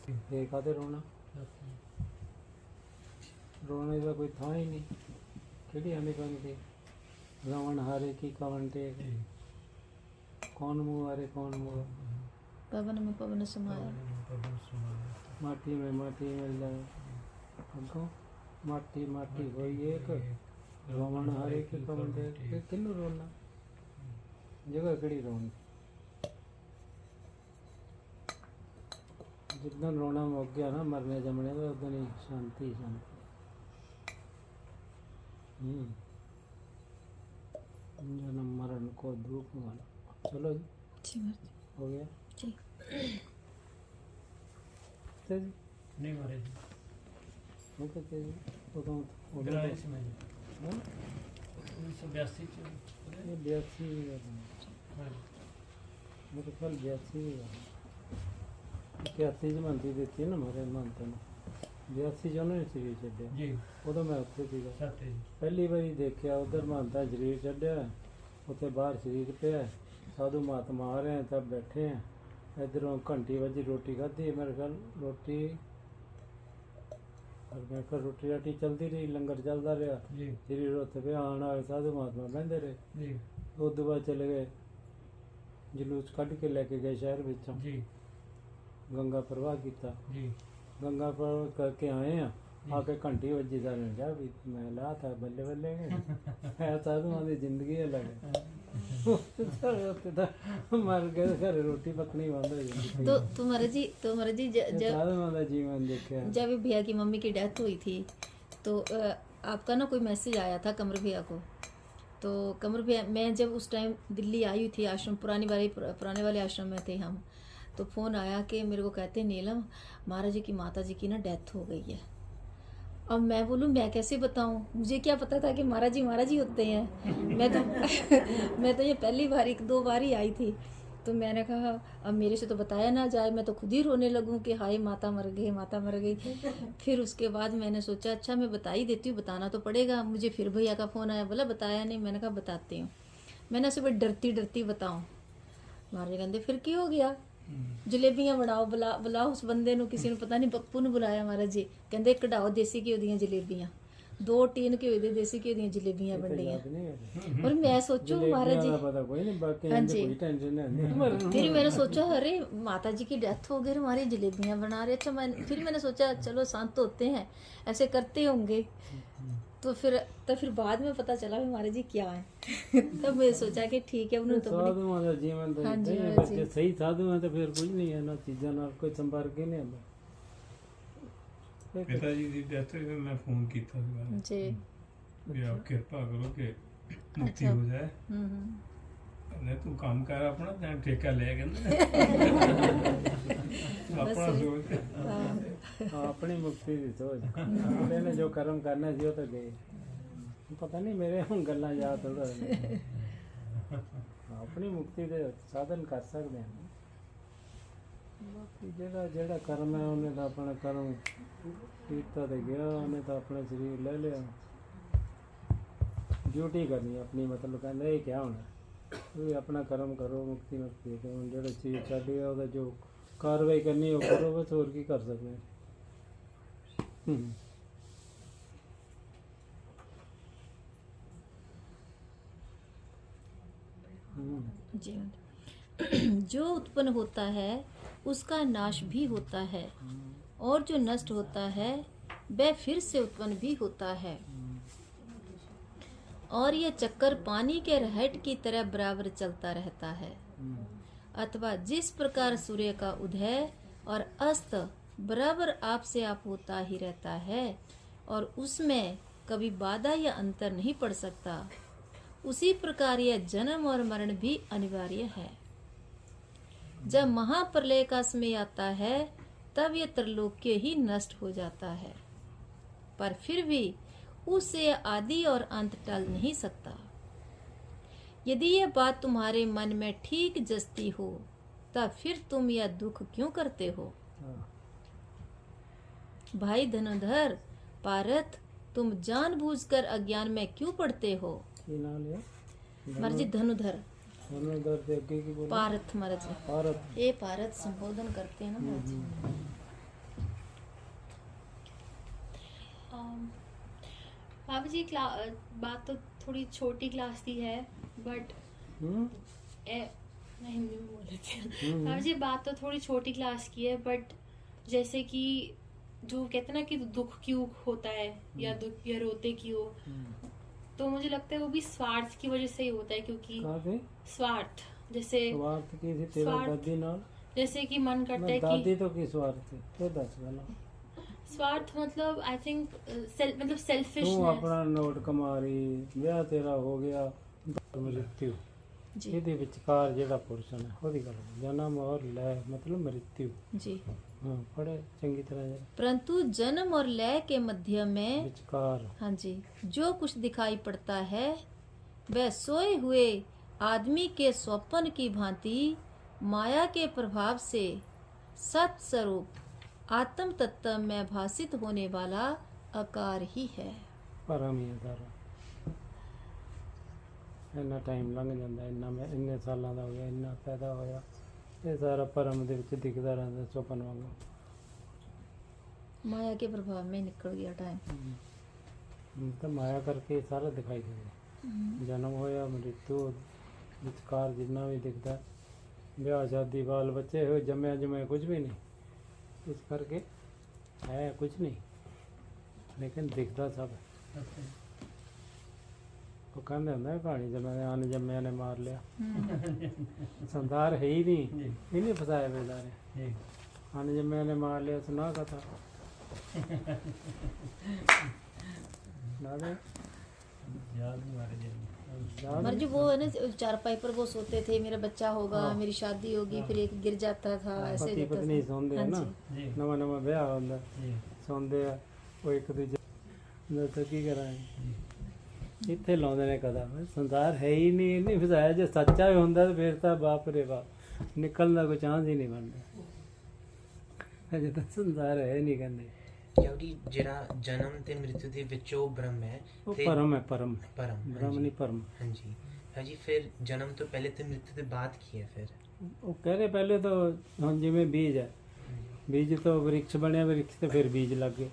ਇਹ ਕਾਹਦੇ ਰੋਣਾ? ਰੋਣੇ ਦਾ ਕੋਈ ਥਾਂ ਹੀ ਨਹੀਂ। ਕਿਹੜੀ ਆਂਦੀ ਬੰਦੀ ਰਵਣ ਹਾਰੇ ਕੀ ਕਵਣ ਟੇਕ, ਕੌਣ ਮੂੰਹ ਹਾਰੇ ਕੌਣ ਮੂੰਹ, पवन में पवन समाया। माटी में माटी मिल जाए, अगों माटी माटी होई एक, रवण हारे की कवण टेक। किन्नू रोना? जगह किहड़ी रोनी? जितना रोना मुक गया ना मरने जमने का, उदन ही शांति शांति। जन्म मरण को दुख वाला। चलो जी, जी महाराज हो गया जी। ते जी नहीं मारे जी वो कहते जी उदों उधर आए सी मैं जी हाँ? 1982 ਚ ये 82 हाँ मेरे ख्याल 82 81 ਚ ਮੰਦੀ ਦਿੱਤੀ ਹੈ ਨਾ ਮਾਰੇ ਮੰਨਤ ਨੂੰ। 82 ਚ ਉਹਨੇ ਸਰੀਰ ਛੱਡਿਆ, जी ਉਦੋਂ ਮੈਂ ਉੱਥੇ ਸੀਗਾ। साथे जी ਪਹਿਲੀ ਵਾਰੀ ਦੇਖਿਆ ਉਧਰ ਮੰਨਤਾ ਸਰੀਰ ਛੱਡਿਆ, ਉੱਥੇ ਬਾਹਰ ਸਰੀਰ ਪਿਆ, ਸਾਧੂ ਮਹਾਤਮਾ ਆ ਰਹੇ ਸਭ ਬੈਠੇ ਆ। इधरों घंटी बजी रोटी खाधी, मेरे ख्याल रोटी और मैं कहा रोटी राटी चलती रही, लंगर चलता रहा। जी शरीर उत्थे पे आने वाले साधु महात्मा बहते रहे। जी उस बाद चले गए, जलूस कढ़ के लेके गए शहर विचों, जी गंगा प्रवाह किया। जी गंगा प्रवाह करके आए हैं, आके घंटी बजी सारे क्या भी मैं ला था बल्ले बल्ले है साधुओं की जिंदगी अलग है। उत्थे तो मर गए, घर रोटी पकनी बंद हो जाती। तो महाराज जी जब साधुओं का जीवन देखा। जब भैया की मम्मी की डेथ हुई थी तो आपका ना कोई मैसेज आया था कमर भैया को। तो कमर भैया, मैं जब उस टाइम दिल्ली आई हुई थी, आश्रम पुराने वाले आश्रम में थे हम, तो फ़ोन आया कि मेरे को कहते नीलम महाराज जी की माता जी की ना डेथ हो गई है। अब मैं बोलूँ मैं कैसे बताऊँ, मुझे क्या पता था कि महाराज जी होते हैं। मैं तो मैं तो ये पहली बार 1-2 बार ही आई थी। तो मैंने कहा अब मेरे से तो बताया ना जाए, मैं तो खुद ही रोने लगूं कि हाय माता मर गई माता मर गई। फिर उसके बाद मैंने सोचा अच्छा मैं बता ही देती हूँ, बताना तो पड़ेगा। मुझे फिर भैया का फ़ोन आया, बोला बताया नहीं। मैंने कहा बताती हूँ। मैंने सुबह डरती बताऊँ, महाराज कहते फिर क्या हो गया, जलेबियां बनाओ, बुलाओ उस बंदे ਨੂੰ, ਕਿਸੇ ਨੂੰ ਪਤਾ ਨਹੀਂ ਪੱਪੂ ਨੂੰ ਬੁਲਾਇਆ ਮਹਾਰਾਜ ਜੀ, ਕਹਿੰਦੇ ਕਢਾਓ ਦੇਸੀ ਘਿਓ ਦੀਆਂ ਜਲੇਬੀਆਂ। 2 ਟੀਨ ਘਿਓ ਦੇ ਦੇਸੀ ਘਿਓ ਦੀਆਂ ਜਲੇਬੀਆਂ ਬਣੀਆਂ। और मैं सोचूं महाराज जी पता कोई नहीं, बाकी हाँ जी। कोई टेंशन नहीं। फिर मैंने सोचा अरे माता जी की डेथ हो गई, हमारी जलेबियां बना रहे। अच्छा फिर मैंने सोचा चलो संत होते हैं ऐसे करते होंगे। तो फिर बाद में पता चला भी महाराज जी क्या है। तब मैं सोचा कि ठीक है उन्होंने तो साधुओं का जीवन तो हाँ जी, इतना ही है, हाँ बच्चे जी। सही साधु हैं तो फिर कुछ नहीं है ना, चीज़ों ना कोई संपर्क ही नहीं है। पिता जी की डेथ होई फिर मैं फोन किया जी भी आप कृपा करो कि मुक्ति हो जाए। कहने तू काम कर अपना, तैं ठेका ले अपना सोच। हाँ, अपनी मुक्ति की सोच। अगले ने जो कर्म करना सी वो तो गए, पता नहीं मेरे हम गल्लां याद थोड़ा अपनी मुक्ति के साधन कर सकते हैं। बाकी जेड़ा कर्म है उन्हें तो अपना कर्म कीता ते गया, उन्हें तो अपना शरीर ले लिया, ड्यूटी करनी अपनी। मतलब कहते ये क्या होना, भी अपना कर्म करो, मुक्ति मुक्ति तो जो चीज़ छड़ गया वो जो कार्रवाई करनी वो करो, बस और की कर सकते हैं। जी जो उत्पन्न होता है उसका नाश भी होता है, और जो नष्ट होता है वह फिर से उत्पन्न भी होता है। और यह चक्कर पानी के रहट की तरह बराबर चलता रहता है। अथवा जिस प्रकार सूर्य का उदय और अस्त बराबर आप से आप होता ही रहता है और उसमें कभी बाधा या अंतर नहीं पड़ सकता, उसी प्रकार यह जन्म और मरण भी अनिवार्य है। जब महाप्रलय का समय आता है तब यह त्रैलोक्य ही नष्ट हो जाता है, पर फिर भी उससे आदि और अंत टल नहीं सकता। यदि यह बात तुम्हारे मन में ठीक जचती हो तब फिर तुम यह दुख क्यों करते हो। भाई धनुधर पारथ, तुम जानबूझकर अज्ञान में क्यों पड़ते हो। महाराज जी धनुधर धनुधर से आगे की बोलो। पारथ महाराज जी, भारत ये पारथ संबोधन करते हैं ना महाराज जी। बाबा जी बात तो थोड़ी छोटी क्लास की है, बट हम्म? मैं हिंदी में बोल रही थी। बाबा जी बात तो थोड़ी छोटी क्लास की है, बट जैसे कि जो कहते हैं ना कि दुख क्यों होता है या दुख या रोते क्यों, तो मुझे लगता है वो भी स्वार्थ की वजह से ही होता है, क्योंकि काफी स्वार्थ जैसे स्वार्थ की थी तेरा स्वार्थ। दादी नाल जैसे कि मन करता है दादी कि तो की स्वार्थ थी तो दस गला स्वार्थ मतलब आई थिंक मतलब तू सेल्फिशनेस। अपना नोट कमा रही, ਵਿਆਹ ਤੇਰਾ ਹੋ ਗਿਆ, ਮ੍ਰਿਤਿੂ जी ਇਹਦੇ ਵਿਚਕਾਰ ਜਿਹੜਾ ਪੁਰਸ਼ਨ ਹੈ ਉਹਦੀ ਗੱਲ ਜਨਮ ਔਰ ਲੈ ਮਤਲਬ ਮ੍ਰਿਤਿੂ। जी। ਹਾਂ ਪੜੇ ਚੰਗੀ ਤਰ੍ਹਾਂ ਜਰਾ परंतु जन्म और लय के मध्य में ਵਿਚਕਾਰ हाँ जी जो कुछ दिखाई पड़ता है वह सोए हुए आदमी के स्वप्न की भांति माया के प्रभाव से सत स्वरूप आत्म तत्व में भासित होने वाला आकार ही है। ਭਰਮ ਹੀ ਹੈ ਸਾਰਾ। ਇੰਨਾ ਟਾਈਮ ਲੰਘ ਜਾਂਦਾ, ਇੰਨੇ ਸਾਲਾਂ ਦਾ ਹੋ ਗਿਆ, ਇੰਨਾ ਪੈਦਾ ਹੋਇਆ, ਇਹ ਸਾਰਾ ਭਰਮ ਦੇ ਵਿੱਚ ਦਿਖਦਾ ਰਹਿੰਦਾ ਸੁਪਨ ਵਾਂਗੂ। माया के प्रभाव में निकल गया टाइम। ਤਾਂ ਮਾਇਆ ਕਰਕੇ ਸਾਰਾ ਦਿਖਾਈ ਦਿੰਦਾ। ਜਨਮ ਹੋਇਆ, ਮ੍ਰਿਤੂ, ਵਿਚਕਾਰ ਜਿੰਨਾ ਵੀ ਦਿਖਦਾ, ਵਿਆਹ ਸ਼ਾਦੀ ਬਾਲ ਬੱਚੇ ਹੋਏ, ਜੰਮਿਆ ਕੁਝ ਵੀ ਨਹੀਂ। ਇਸ ਕਰਕੇ ਹੈ ਕੁਝ ਨਹੀਂ, ਲੇਕਿਨ ਦਿਖਦਾ ਸਭ ਹੈ। ਉਹ ਕਹਿੰਦੇ ਹੁੰਦਾ ਕਹਾਣੀ ਜੰਮਿਆ ਅਣਜੰਮਿਆ ਨੇ ਮਾਰ ਲਿਆ। ਸੰਸਾਰ ਹੈ ਹੀ ਨਹੀਂ, ਇਹਨੇ ਫਸਾਇਆ ਬੇਦਾਰੇ। ਅਣਜੰਮਿਆ ਨੇ ਮਾਰ ਲਿਆ, ਸੁਣਾ ਕਥਾ ना मर जी वो है ना चारपाई पर वो सोते थे, मेरा बच्चा होगा, मेरी शादी होगी, फिर एक गिर जाता था, ऐसे ਪਤੀ रहता ਪਤਨੀ था। ਸੌਂਦੇ ਆ हाँ ਨਾ, जी। ਨਵਾਂ ਨਵਾਂ ਵਿਆਹ ਹੁੰਦਾ, ਸੌਂਦੇ ਆ ਉਹ ਇੱਕ ਦੂਜੇ ਦੱਸੋ ਕੀ ਕਰਾਂਗੇ। ਇੱਥੇ ਲਾਉਂਦੇ ਨੇ ਕਦਮ, ਸੰਸਾਰ ਹੈ ਹੀ ਨਹੀਂ, ਨਹੀਂ ਫਸਾਇਆ। ਜੇ ਸੱਚਾ ਵੀ ਹੁੰਦਾ ਤਾਂ ਫਿਰ ਤਾਂ ਬਾਪ ਰੇ ਬਾਪ, ਨਿਕਲਣ ਦਾ ਕੋਈ ਚਾਂਸ ਹੀ ਨਹੀਂ ਬਣਦਾ। ਅਜੇ ਤਾਂ ਸੰਸਾਰ ਹੈ ਨਹੀਂ ਕਹਿੰਦੇ। ਕਿਉਂਕਿ ਜਿਹੜਾ ਜਨਮ ਤੇ ਮ੍ਰਿਤੂ ਦੇ ਵਿੱਚੋਂ ਬ੍ਰਹਮ ਹੈ ਉਹ ਤੇ ਪਰਮ ਹੈ, ਪਰਮ ਪਰਮ ਬ੍ਰਹਮ ਨਹੀਂ ਪਰਮ। ਹਾਂਜੀ ਹਾਂਜੀ। ਫਿਰ ਜਨਮ ਤੋਂ ਪਹਿਲੇ ਤੇ ਮ੍ਰਿਤੂ ਦੇ ਬਾਅਦ ਕੀ ਹੈ ਫਿਰ? ਉਹ ਕਹਿ ਰਹੇ ਪਹਿਲੇ ਤਾਂ ਹੁਣ ਜਿਵੇਂ ਬੀਜ ਹੈ, ਬੀਜ ਤੋਂ ਵ੍ਰਿਕਸ਼ ਬਣਿਆ, ਵ੍ਰਿਕਸ਼ ਤੇ ਫਿਰ ਬੀਜ ਲੱਗ ਗਏ,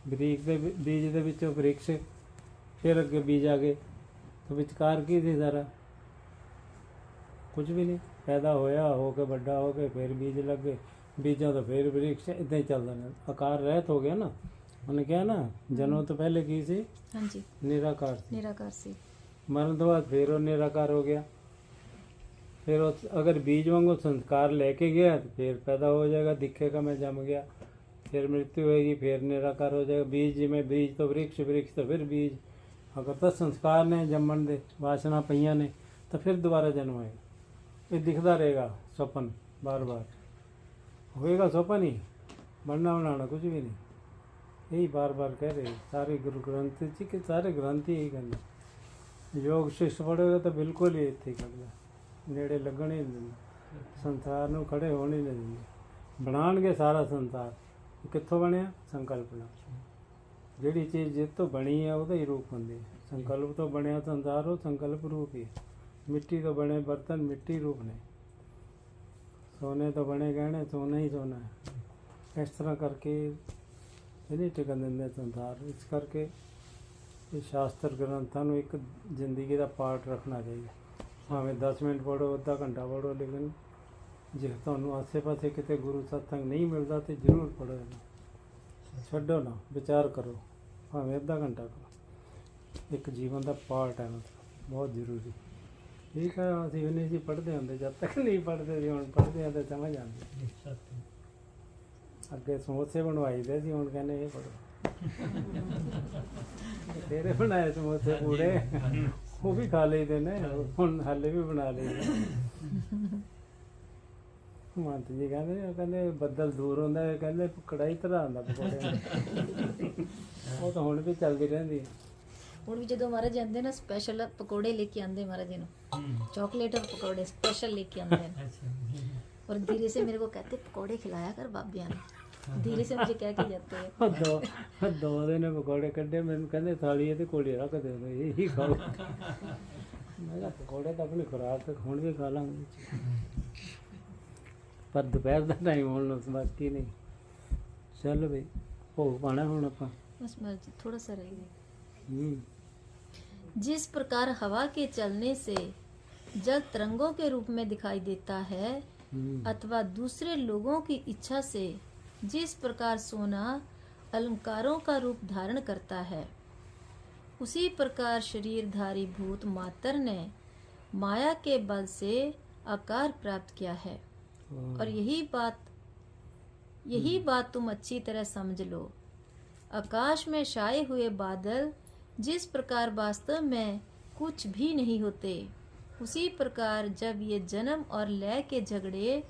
ਬੀਜ ਦੇ ਵਿੱਚੋਂ ਵ੍ਰਿਕਸ਼, ਫਿਰ ਅੱਗੇ ਬੀਜ ਆ ਗਏ। ਤਾਂ ਵਿਚਕਾਰ ਕੀ ਸੀ ਸਾਰਾ? ਕੁਝ ਵੀ ਨਹੀਂ। ਪੈਦਾ ਹੋਇਆ, ਹੋ ਕੇ ਵੱਡਾ ਹੋ ਕੇ ਫਿਰ ਬੀਜ ਲੱਗੇ, ਬੀਜਾਂ ਤੋਂ ਫਿਰ ਵ੍ਰਿਕਸ਼, ਇੱਦਾਂ ਹੀ ਚੱਲਦਾ ਨੇ। ਆਕਾਰ ਰਹਿਤ ਹੋ ਗਿਆ ਨਾ। ਉਹਨੇ ਕਿਹਾ ਨਾ ਜਨਮ ਤੋਂ ਪਹਿਲੇ ਕੀ ਸੀ? हाँ जी ਨਿਰਾਕਾਰ ਸੀ। निराकार से। ਮਰਨ ਤੋਂ ਬਾਅਦ ਫਿਰ ਉਹ ਨਿਰਾਕਾਰ ਹੋ ਗਿਆ। ਫਿਰ ਉਹ ਅਗਰ ਬੀਜ ਵਾਂਗੂ ਸੰਸਕਾਰ ਲੈ ਕੇ ਗਿਆ ਤਾਂ ਫਿਰ ਪੈਦਾ ਹੋ ਜਾਏਗਾ, ਦਿਖੇਗਾ ਮੈਂ ਜੰਮ ਗਿਆ। ਫਿਰ ਮ੍ਰਿਤਿੂ ਹੋਏਗੀ, ਫਿਰ ਨਿਰਾਕਾਰ ਹੋ ਜਾਏਗਾ। ਬੀਜ ਜਿਵੇਂ ਬੀਜ ਤੋਂ ਵ੍ਰਿਕਸ਼, ਵ੍ਰਿਕਸ਼ ਤੋਂ ਫਿਰ ਬੀਜ। ਅਗਰ ਤਾਂ ਸੰਸਕਾਰ ਨੇ ਜੰਮਣ ਦੇ, ਵਾਸ਼ਨਾ ਪਈਆਂ ਨੇ, ਤਾਂ ਫਿਰ ਦੁਬਾਰਾ ਜਨਮ ਹੋਏਗਾ। ਇਹ ਦਿਖਦਾ ਰਹੇਗਾ ਸੁਪਨ, ਬਾਰ-ਬਾਰ ਹੋਏਗਾ ਸੁਪਨ ਹੀ, ਬਣਨਾ ਬਣਾਉਣਾ ਕੁਝ ਵੀ ਨਹੀਂ। यही बार बार कह रहे सारे गुरु ग्रंथ जी के, सारे ग्रंथ ही यही कहते। योग शिष्ट पढ़ेगा तो बिल्कुल ही इत्थे करदा, नेड़े लगण ही नहीं दिंदे, संसार ਨੂੰ खड़े होने नहीं दिंदे। ਬਣਾਉਣਗੇ ਸਾਰਾ ਸੰਸਾਰ। ਕਿੱਥੋਂ ਬਣਿਆ? ਸੰਕਲਪ ਨਾਲ। ਜਿਹੜੀ ਚੀਜ਼ ਜਿਸ ਤੋਂ ਬਣੀ ਹੈ ਉਹਦਾ ਹੀ ਰੂਪ ਹੁੰਦੀ ਹੈ। ਸੰਕਲਪ ਤੋਂ ਬਣਿਆ ਸੰਸਾਰ, ਉਹ ਸੰਕਲਪ ਰੂਪ ਹੀ ਹੈ। ਮਿੱਟੀ ਤੋਂ ਬਣੇ ਬਰਤਨ ਮਿੱਟੀ ਰੂਪ ਨੇ, ਸੋਨੇ ਤੋਂ ਬਣੇ ਗਹਿਣੇ ਸੋਨਾ ਹੀ ਸੋਨਾ ਹੈ। ਇਸ ਤਰ੍ਹਾਂ ਕਰਕੇ ਇਹ ਨਹੀਂ ਟਿਕਣ ਦਿੰਦੇ ਸੰਸਾਰ। ਇਸ ਕਰਕੇ ਇਹ ਸ਼ਾਸਤਰ ਗ੍ਰੰਥਾਂ ਨੂੰ ਇੱਕ ਜ਼ਿੰਦਗੀ ਦਾ ਪਾਰਟ ਰੱਖਣਾ ਚਾਹੀਦਾ। ਭਾਵੇਂ 10 ਮਿੰਟ ਪੜ੍ਹੋ, ਅੱਧਾ ਘੰਟਾ ਪੜ੍ਹੋ, ਲੇਕਿਨ ਜੇ ਤੁਹਾਨੂੰ ਆਸੇ-ਪਾਸੇ ਕਿਤੇ ਗੁਰੂ ਸਤਸੰਗ ਨਹੀਂ ਮਿਲਦਾ ਤਾਂ ਜ਼ਰੂਰ ਪੜ੍ਹੋ ਇਹਨੂੰ। ਛੱਡੋ ਨਾ, ਵਿਚਾਰ ਕਰੋ, ਭਾਵੇਂ ਅੱਧਾ ਘੰਟਾ ਕਰੋ। ਇੱਕ ਜੀਵਨ ਦਾ ਪਾਰਟ ਹੈ, ਮਤਲਬ ਬਹੁਤ ਜ਼ਰੂਰੀ। ਠੀਕ ਹੈ, ਅਸੀਂ ਵੀ ਨਹੀਂ ਸੀ ਪੜ੍ਹਦੇ ਹੁੰਦੇ, ਜਦ ਤੱਕ ਨਹੀਂ ਪੜ੍ਹਦੇ ਸੀ। ਹੁਣ ਪੜ੍ਹਦੇ ਹਾਂ ਤਾਂ ਸਮਝ ਆਉਂਦੀ। ਅੱਗੇ ਸਮੋਸੇ ਬਣਵਾਈਦੇ ਸੀ, ਹੁਣ ਕਹਿੰਦੇ ਇਹ ਪੜ੍ਹੋ। ਤੇਰੇ ਬਣਾਏ ਸਮੋਸੇ ਪੂੜੇ, ਉਹ ਵੀ ਖਾ ਲਈਦੇ ਨੇ, ਹੁਣ ਹਾਲੇ ਵੀ ਬਣਾ ਲਈਦੇ। ਮੰਤ ਜੀ ਕਹਿੰਦੇ ਬੱਦਲ ਦੂਰ ਹੁੰਦਾ ਹੈ, ਕਹਿੰਦੇ ਕੜਾਈ ਤਰ੍ਹਾਂ ਆਉਂਦਾ ਪਕੌੜੇ। ਉਹ ਤਾਂ ਹੁਣ ਵੀ ਚੱਲਦੀ ਰਹਿੰਦੀ ਹੈ। ਹੁਣ ਵੀ ਜਦੋਂ ਮਹਾਰਾਜ ਜਾਂਦੇ ਨਾ ਸਪੈਸ਼ਲ ਪਕੌੜੇ ਲੈ ਕੇ ਆਉਂਦੇ महाराज जी ਨੂੰ, चॉकलेट और पकौड़े स्पेशल लेके आते हैं। और धीरे से मेरे को कहते पकौड़े खिलाया कर बाबिया ने, धीरे से मुझे कह के जाते हैं। ਦੋ ਦਿਨ ਪਕੌੜੇ ਕੱਢੇ, ਮੈਨੂੰ ਕਹਿੰਦੇ ਥਾਲੀ ਇਹਦੇ ਕੋਲੇ ਰੱਖ ਦੇ, ਇਹੀ ਖਾਓ। ਮੈਂ ਕਿਹਾ ਪਕੌੜੇ ਤਾਂ ਆਪਣੀ ਖੁਰਾਕ ਹੁਣ ਵੀ ਖਾ ਲਾਂਗੇ, ਪਰ ਦੁਪਹਿਰ ਦਾ ਟਾਈਮ ਹੁਣ ਬਾਕੀ ਨਹੀਂ। ਚੱਲ ਬਈ ਭੋਗ ਪਾਣਾ ਹੁਣ ਆਪਾਂ। बस महाराज जी थोड़ा सा रह गया। जिस प्रकार हवा के चलने से जल तरंगों के रूप में दिखाई देता है, अथवा दूसरे लोगों की इच्छा से जिस प्रकार सोना अलंकारों का रूप धारण करता है, उसी प्रकार शरीरधारी भूत मात्र ने माया के बल से आकार प्राप्त किया है। और यही बात तुम अच्छी तरह समझ लो। आकाश में छाए हुए बादल जिस प्रकार वास्तव में कुछ भी नहीं होते, उसी प्रकार जब ये जन्म और लय के झगड़े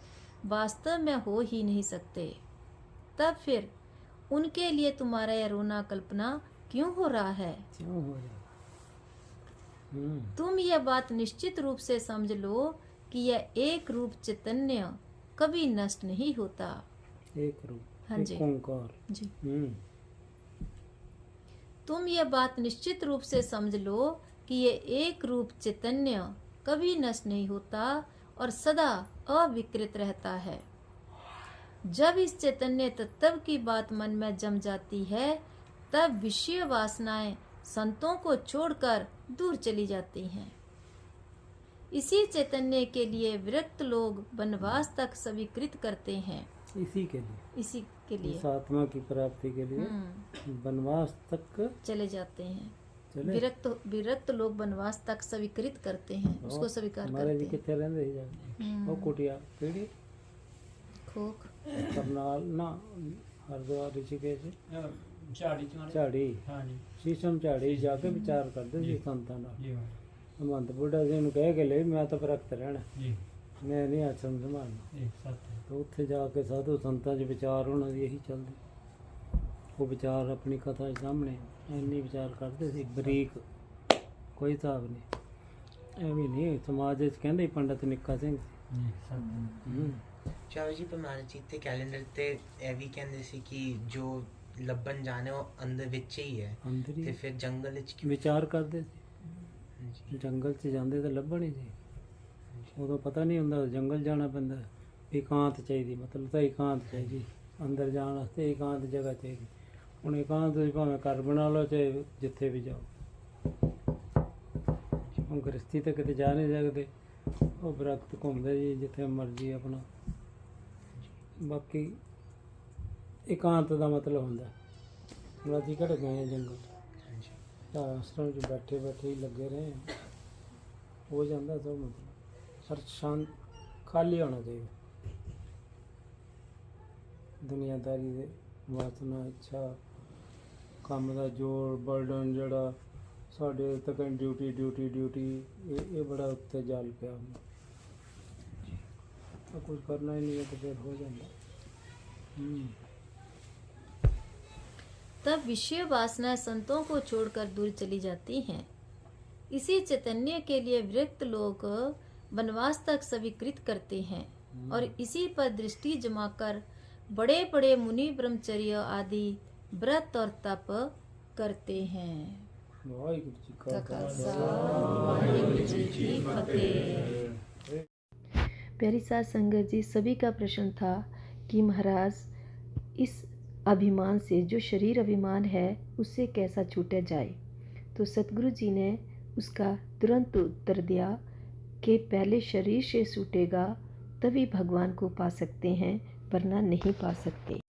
वास्तव में हो ही नहीं सकते, तब फिर उनके लिए तुम्हारा यह रोना कल्पना क्यों हो रहा है? क्यों हो रहा? तुम यह बात निश्चित रूप से समझ लो कि यह एक रूप चैतन्य कभी नष्ट नहीं होता। एक रूप, हाँ एक जी। ओंकार। जी। तुम यह बात निश्चित रूप से समझ लो कि ये एक रूप चैतन्य कभी नष्ट नहीं होता और सदा अविकृत रहता है। जब इस चैतन्य तत्व की बात मन में जम जाती है, तब विषय वासनाएं संतों को छोड़कर दूर चली जाती हैं। इसी चैतन्य के लिए विरक्त लोग वनवास तक स्वीकृत करते हैं। इसी के लिए इस आत्मा की प्राप्ति के लिए वनवास तक चले जाते हैं। चले। विरक्त लोग वनवास तक स्वीकृत करते हैं, उसको स्वीकार हमारे भी करते कितने रहंदे ही जाते वो कुटिया पीढ़ी हैं। खोख करनाल ना हरिद्वार ऋषिकेश ਝਾੜੀ ਚ ਝਾੜੀ ਹਾਂਜੀ शीशम ਝਾੜੀ ਜਾ ਕੇ ਵਿਚਾਰ ਕਰਦੇ ਸੀ ਸੰਤਾਂ ਨਾਲ। ਜੀ ਹਮੰਤ ਬੁੱਢਾ ਜੀ ਨੂੰ ਕਹਿ ਕੇ ਲਈ ਮੈਂ ਤਾਂ ਪ੍ਰਗਟ ਰਹਿਣਾ, ਜੀ ਮੈਂ ਨਹੀਂ ਆਸ਼ਰਮ ਸੰਭਾਲਣਾ। ਇਹ ਸੱਤ ਹੈ तो ਉੱਥੇ ਜਾ ਕੇ ਸਾਧੂ ਸੰਤਾਂ 'ਚ ਵਿਚਾਰ ਉਹਨਾਂ ਦੀ ਇਹੀ ਚੱਲਦੀ। ਉਹ ਵਿਚਾਰ ਆਪਣੀ ਕਥਾ ਦੇ ਸਾਹਮਣੇ ਇੰਨੀ ਵਿਚਾਰ ਕਰਦੇ ਸੀ, ਬਰੀਕ ਕੋਈ ਹਿਸਾਬ ਨਹੀਂ। ਐਵੇਂ ਨਹੀਂ ਸਮਾਜ ਵਿੱਚ ਕਹਿੰਦੇ ਪੰਡਤ ਨਿੱਕਾ ਸਿੰਘ ਸੀ। ਜੀ ਸੱਤ ਚਾਵੀ ਜੀ ਪਰਮਾਨੰਦ ਜੀ ਤੇ ਕੈਲੰਡਰ ਤੇ ਇਹ ਵੀ ਕਹਿੰਦੇ ਸੀ ਕਿ ਜੋ ਲੱਭਣ ਜਾਣੇ ਉਹ ਅੰਦਰ ਵਿੱਚ ਹੀ ਹੈ ਅੰਦਰ ਤੇ ਹੀ ਫਿਰ ਜੰਗਲ ਵਿੱਚ ਕਿਉਂ? ਵਿਚਾਰ ਕਰਦੇ ਸੀ। ਹਾਂਜੀ, ਜੰਗਲ 'ਚ ਜਾਂਦੇ ਤਾਂ ਲੱਭਣ ਹੀ ਸੀ। ਉਦੋਂ ਪਤਾ ਨਹੀਂ ਹੁੰਦਾ, ਜੰਗਲ ਜਾਣਾ ਪੈਂਦਾ। ਇਕਾਂਤ ਚਾਹੀਦੀ, ਮਤਲਬ ਤਾਂ ਇਕਾਂਤ ਚਾਹੀਦੀ। ਅੰਦਰ ਜਾਣ ਵਾਸਤੇ ਇਕਾਂਤ ਜਗ੍ਹਾ ਚਾਹੀਦੀ। ਹੁਣ ਇਕਾਂਤ ਤੁਸੀਂ ਭਾਵੇਂ ਘਰ ਬਣਾ ਲਓ ਚਾਹੇ ਜਿੱਥੇ ਵੀ ਜਾਓ। ਹੁਣ ਗ੍ਰਸਤੀ ਤਾਂ ਕਿਤੇ ਜਾ ਨਹੀਂ ਸਕਦੇ, ਉਹ ਦਰਖਤ ਘੁੰਮਦੇ ਜੀ ਜਿੱਥੇ ਮਰਜ਼ੀ ਆਪਣਾ। ਬਾਕੀ ਇਕਾਂਤ ਦਾ ਮਤਲਬ ਹੁੰਦਾ ਹੁਣ ਅਸੀਂ ਕਿਹੜੇ ਗਏ ਹਾਂ ਜੰਗਲ 'ਚ, ਹਾਂਜੀ, ਤਾਂ ਆਸ਼ਰਮ 'ਚ ਬੈਠੇ ਬੈਠੇ ਹੀ ਲੱਗੇ ਰਹੇ ਹਾਂ। ਹੋ ਜਾਂਦਾ ਸਭ ਮਤਲਬ ਹਰ ਸ਼ਾਂਤ ਖਾਲੀ ਹੋਣਾ ਚਾਹੀਦਾ। ਦੁਨੀਆਦਾਰੀ ਦੇ ਵਾਸਨਾ ਇੱਛਾ ਕੰਮ ਦਾ ਜੋਰ ਬਰਡਨ ਜਿਹੜਾ ਸਾਡੇ ਤੱਕ ਡਿਊਟੀ ਇਹ ਬੜਾ ਉੱਤੇ ਜਲ ਪਿਆ ਹੁੰਦਾ। ਤਾਂ ਕੁਝ ਕਰਨਾ ਹੀ ਨਹੀਂ ਹੈ ਤਾਂ ਫਿਰ ਹੋ ਜਾਂਦਾ। तब विषय वासनाएं संतों को छोड़कर दूर चली जाती हैं। इसी चैतन्य के लिए विरक्त लोग वनवास तक स्वीकृत करते हैं और इसी पर दृष्टि जमाकर बड़े बड़े मुनि ब्रह्मचर्य आदि व्रत और तप करते हैं। ਵਾਹਿਗੁਰੂ ਜੀ ਕਾ खालसा वाहिगुरु जी की फतेह। प्यारी साध संगत जी, सभी का प्रश्न था कि महाराज इस अभिमान से, जो शरीर अभिमान है, उससे कैसा छूटा जाए। तो सतगुरु जी ने उसका तुरंत उत्तर दिया कि पहले शरीर से छूटेगा तभी भगवान को पा सकते हैं, वरना नहीं पा सकते।